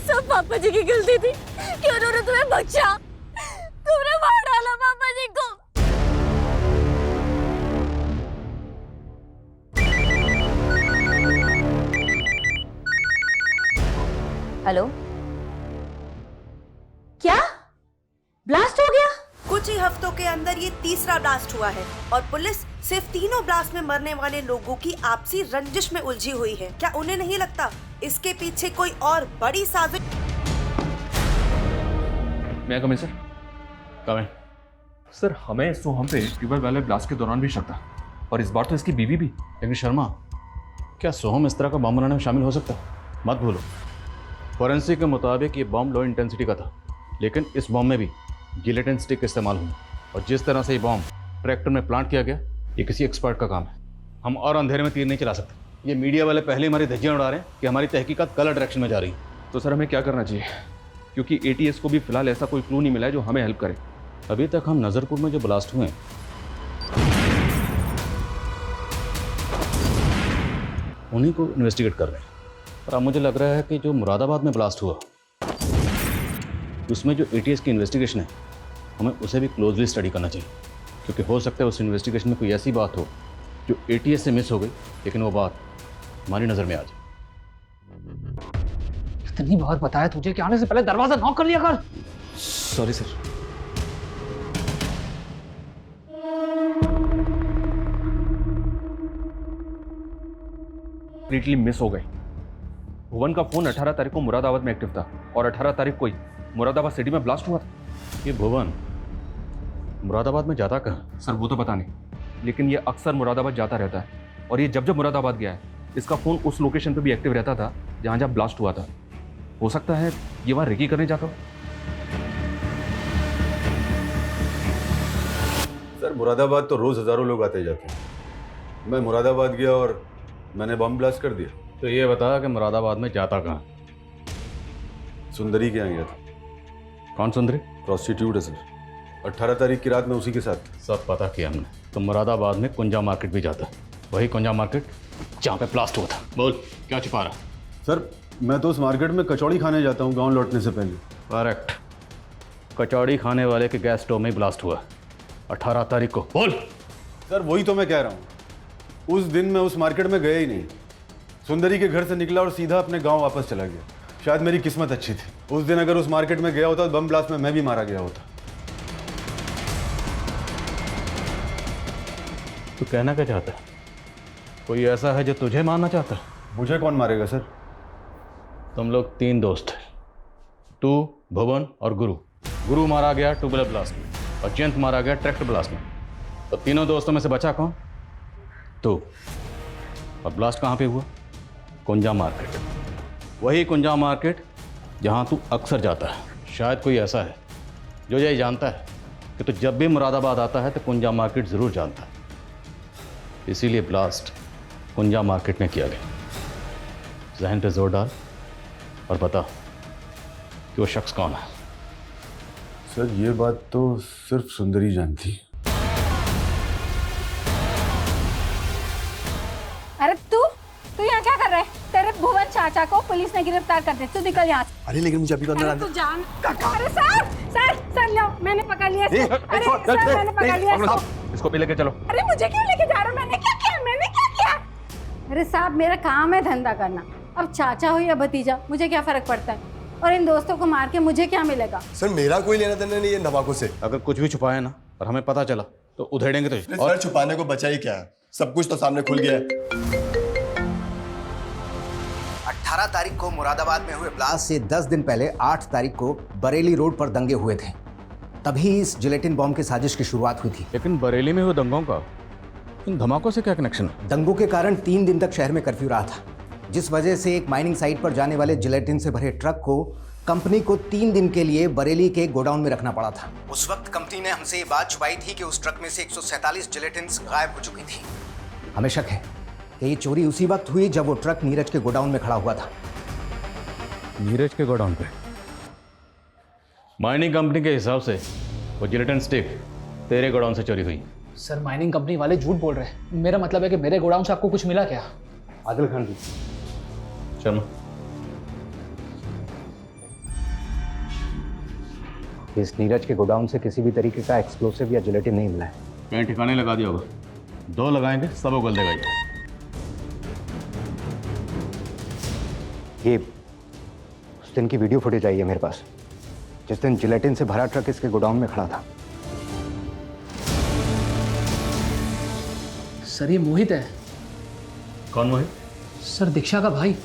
सब पापा जी की गलती थी कि उन्होंने तुम्हें बचा। तुमने मार डाला पापा जी को। हेलो, क्या ब्लास्ट हो गया? कुछ ही हफ्तों के अंदर ये तीसरा ब्लास्ट हुआ है और पुलिस सिर्फ तीनों ब्लास्ट में मरने वाले लोगों की आपसी रंजिश में उलझी हुई है। क्या उन्हें नहीं लगता इसके पीछे कोई और बड़ी साजिश? मैं कम सर। कम सर, हमें सोहम पे ट्यूबवेल वाले ब्लास्ट के दौरान भी शक था, और इस बार तो इसकी बीवी भी। लेकिन शर्मा, क्या सोहम इस तरह का बम बनाने में शामिल हो सकता है? मत भूलो, फॉरेंसिक के मुताबिक ये बम लो इंटेंसिटी का था, लेकिन इस बम में भी गिलेटिन स्टिक इस्तेमाल हुई, और जिस तरह से ये बम ट्रैक्टर में प्लांट किया गया, ये किसी एक्सपर्ट का काम है। हम और अंधेरे में तीर नहीं चला सकते। ये मीडिया वाले पहले हमारी धज्जियां उड़ा रहे हैं कि हमारी तहकीकात गलत डायरेक्शन में जा रही है। तो सर हमें क्या करना चाहिए? क्योंकि एटीएस को भी फिलहाल ऐसा कोई क्लू नहीं मिला है जो हमें हेल्प करे। अभी तक हम नज़रपुर में जो ब्लास्ट हुए उन्हीं को इन्वेस्टिगेट कर रहे हैं, और अब मुझे लग रहा है कि जो मुरादाबाद में ब्लास्ट हुआ उसमें जो एटीएस की इन्वेस्टिगेशन है, हमें उसे भी क्लोजली स्टडी करना चाहिए, क्योंकि हो सकता है उस इन्वेस्टिगेशन में कोई ऐसी बात हो जो एटीएस से मिस हो गई, लेकिन वो बात हमारी नज़र में आ जाए। इतनी बार बताया तुझे कि आने से पहले दरवाजा नॉक कर लिया कर। Sorry sir. कंप्लीटली मिस हो गई। भुवन का फोन 18 तारीख को मुरादाबाद में एक्टिव था, और 18 तारीख को ही मुरादाबाद सिटी में ब्लास्ट हुआ था। ये भुवन मुरादाबाद में जाता कहाँ? सर वो तो पता नहीं, लेकिन ये अक्सर मुरादाबाद जाता रहता है, और ये जब जब मुरादाबाद गया है इसका फ़ोन उस लोकेशन पे भी एक्टिव रहता था जहाँ जहाँ ब्लास्ट हुआ था। हो सकता है ये वहाँ रेकी करने जाता हो। सर मुरादाबाद तो रोज हजारों लोग आते जाते हैं। मैं मुरादाबाद गया और मैंने बम ब्लास्ट कर दिया। तो ये बता कि मुरादाबाद में जाता कहाँ? सुंदरी के यहाँ गया था। कौन सुंदरी? प्रोस्टिट्यूट है सर। 18 तारीख की रात में उसी के साथ। सब पता किया हमने। तो मुरादाबाद में कुंजा मार्केट भी जाता है, वही कुंजा मार्केट जहाँ पे ब्लास्ट हुआ था। बोल क्या छिपा रहा? सर मैं तो उस मार्केट में कचौड़ी खाने जाता हूँ गांव लौटने से पहले। करेक्ट, कचौड़ी खाने वाले के गैस स्टोव में ब्लास्ट हुआ 18 तारीख को। बोल। सर वही तो मैं कह रहा हूँ, उस दिन मैं उस मार्केट में गया ही नहीं। सुंदरी के घर से निकला और सीधा अपने गांव वापस चला गया। शायद मेरी किस्मत अच्छी थी। उस दिन अगर उस मार्केट में गया होता तो बम ब्लास्ट में मैं भी मारा गया होता। तू कहना क्या चाहता है? कोई ऐसा है जो तुझे मारना चाहता है? मुझे कौन मारेगा सर? तुम लोग 3 दोस्त थे, तू, भुवन और गुरु। गुरु मारा गया ट्यूबवेल ब्लास्ट में और जयंत मारा गया ट्रैक्टर ब्लास्ट में। तो तीनों दोस्तों में से बचा कौन? तू। और ब्लास्ट कहाँ पे हुआ? कुंजा मार्केट। वही कुंजा मार्केट जहाँ तू अक्सर जाता है। शायद कोई ऐसा है जो ये जानता है कि तू जब भी मुरादाबाद आता है तो कुंजा मार्केट ज़रूर जानता है, इसीलिए ब्लास्ट कुंजा मार्केट में किया गया। जहन पे जोर डाल और बता कि वो शख्स कौन है। सर ये बात तो सिर्फ सुंदरी जानती है। अरे तू यहाँ क्या कर रहा है? तेरे भुवन चाचा को पुलिस ने गिरफ्तार कर दिया। तू निकल यहाँ से। अरे लेकिन मुझे अभी अंदर तू जान। अरे सर लो, मैंने पकड़ लिया इसको। अरे सर मैंने पकड़ लिया इसको। इसको भी लेके चलो। अरे मुझे क्यों लेके जा रहे हो? मैंने क्या किया? अरे साहब मेरा काम है धंधा करना। अब चाचा हो या भतीजा मुझे क्या फर्क पड़ता है? और इन दोस्तों को मार के मुझे क्या मिलेगा? सर मेरा कोई लेना देना नहीं है नवाकों से। अगर कुछ भी छुपाया ना और हमें पता चला तो उधेड़ेंगे तुझे। और छुपाने को बचा ही क्या है? सब कुछ तो सामने खुल गया है। 18 तारीख को मुरादाबाद में हुए ब्लास्ट से 10 दिन पहले 8 तारीख को बरेली रोड पर दंगे हुए थे। तभी इस जिलेटिन बॉम्ब की साजिश की शुरुआत हुई थी। लेकिन बरेली में हुए दंगों का इन धमाकों से क्या कनेक्शन? दंगों के कारण 3 दिन तक शहर में कर्फ्यू रहा था, जिस वजह से एक माइनिंग साइट पर जाने वाले जिलेटिन से भरे ट्रक को कंपनी को 3 दिन के लिए बरेली के गोडाउन में रखना पड़ा था। उस वक्त कंपनी ने हमसे ये बात छुपाई थी कि उस ट्रक में से 147 जिलेटिन्स गायब हो चुकी थी। हमें शक है कि ये चोरी उसी वक्त हुई जब वो ट्रक नीरज के गोडाउन में खड़ा हुआ था। नीरज के गोडाउन पे? माइनिंग कंपनी के हिसाब से वो जिलेटिन स्टिक तेरे गोडाउन से चोरी हुई। सर माइनिंग कंपनी वाले झूठ बोल रहे हैं। मेरा मतलब है कि मेरे गोडाउन से आपको कुछ मिला क्या? आदिल खान जी। शर्मा, इस नीरज के गोडाउन से किसी भी तरीके का एक्सप्लोसिव या जिलेटिन नहीं मिला है। कहीं ठिकाने लगा दिया होगा। 2 लगाएंगे सब उगल देगा। ये उस दिन की वीडियो फुटेज आई है मेरे पास, जिस दिन जिलेटिन से भरा ट्रक इसके गोडाउन में खड़ा था। सर ये मोहित है। कौन मोहित? सर दीक्षा का भाई।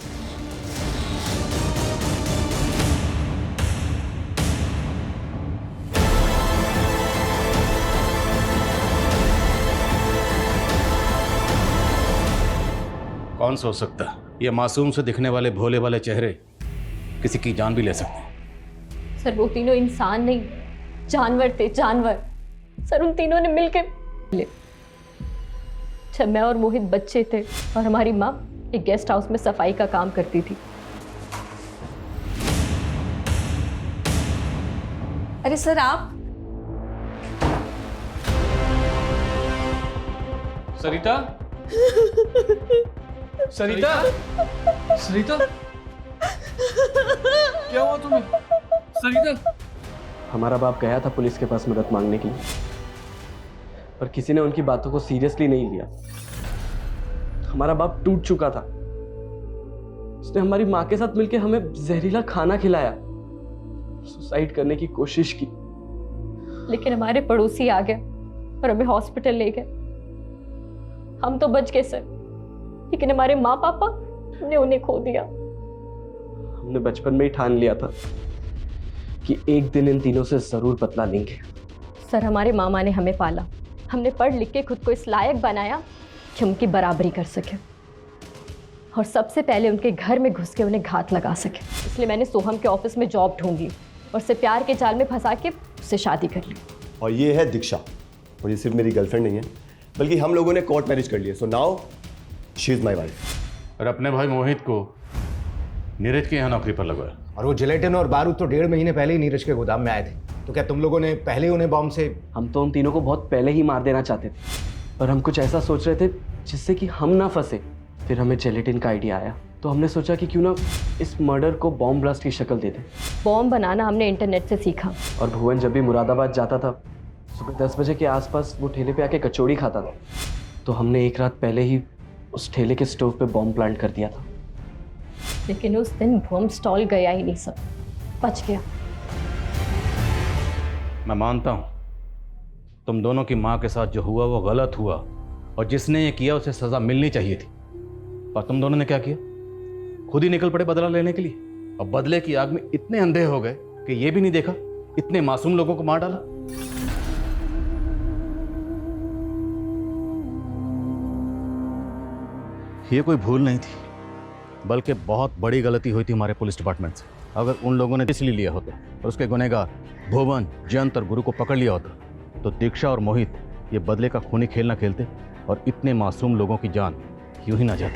कौन सोच सकता है ये मासूम से दिखने वाले भोले वाले चेहरे किसी की जान भी ले सकते हैं। सर वो तीनों इंसान नहीं, जानवर थे, जानवर। सर उन तीनों ने मिलकर, जब मैं और मोहित बच्चे थे और हमारी माँ एक गेस्ट हाउस में सफाई का काम करती थी। अरे सर आप? सरिता? सरिता? सरिता? क्या हुआ तुम्हें? सरिता? हमारा बाप गया था पुलिस के पास मदद मांगने के लिए, पर किसी ने उनकी बातों को सीरियसली नहीं लिया। हमारा बाप टूट चुका था। उसने हमारी माँ के साथ मिलकर हमें जहरीला खाना खिलाया, सुसाइड करने की कोशिश की। लेकिन हमारे पड़ोसी आ गए और हमें हॉस्पिटल ले गए। हम तो बच गए सर, लेकिन हमारे माँ पापा ने उन्हें खो दिया। हमने बचपन में ही ठान लिया था कि एक दिन इन तीनों से जरूर बदला लेंगे। सर हमारे मामा ने हमें पाला, हमने पढ़ लिख के खुद को इस लायक बनाया कि उनकी बराबरी कर सके, और सबसे पहले उनके घर में घुस के उन्हें घात लगा सके। इसलिए मैंने सोहम के ऑफिस में जॉब ढूंढ ली और उसे प्यार के जाल में फंसा के उससे शादी कर ली। और ये है दीक्षा, और ये सिर्फ मेरी गर्लफ्रेंड नहीं है, बल्कि हम लोगों ने कोर्ट मैरिज कर लिया। So now she is my wife. और अपने भाई मोहित को नीरज के यहाँ नौकरी पर लगवाया। और वो जिलेटिन और बारूद तो 1.5 महीने पहले ही नीरज के गोदाम में आए थे। तो क्या तुम लोगों ने पहले ही उन्हें बॉम्ब से? हम तो उन तीनों को बहुत पहले ही मार देना चाहते थे, पर हम कुछ ऐसा सोच रहे थे जिससे कि हम ना फंसे। फिर हमें जेलेटिन का आइडिया आया, तो हमने सोचा कि क्यों ना इस मर्डर को बॉम्ब ब्लास्ट की शक्ल दे दें। बॉम्ब बनाना हमने इंटरनेट से सीखा। और भुवन जब भी मुरादाबाद जाता था, सुबह 10 बजे के आसपास वो ठेले पे आके कचौड़ी खाता था। तो हमने एक रात पहले ही उस ठेले के स्टोव पे बॉम्ब प्लांट कर दिया था। लेकिन उस दिन बॉम्ब स्टॉल गया ही नहीं, सब बच गया। मैं मानता हूं तुम दोनों की मां के साथ जो हुआ वो गलत हुआ, और जिसने ये किया उसे सजा मिलनी चाहिए थी। पर तुम दोनों ने क्या किया? खुद ही निकल पड़े बदला लेने के लिए, और बदले की आग में इतने अंधे हो गए कि ये भी नहीं देखा इतने मासूम लोगों को मार डाला। ये कोई भूल नहीं थी, बल्कि बहुत बड़ी गलती हुई थी हमारे पुलिस डिपार्टमेंट से। अगर उन लोगों ने इसलिए लिया होता और उसके गुनहगार भुवन, जयंत और गुरु को पकड़ लिया होता, तो दीक्षा और मोहित ये बदले का खूनी खेल ना खेलते और इतने मासूम लोगों की जान यूं ही ना जाती।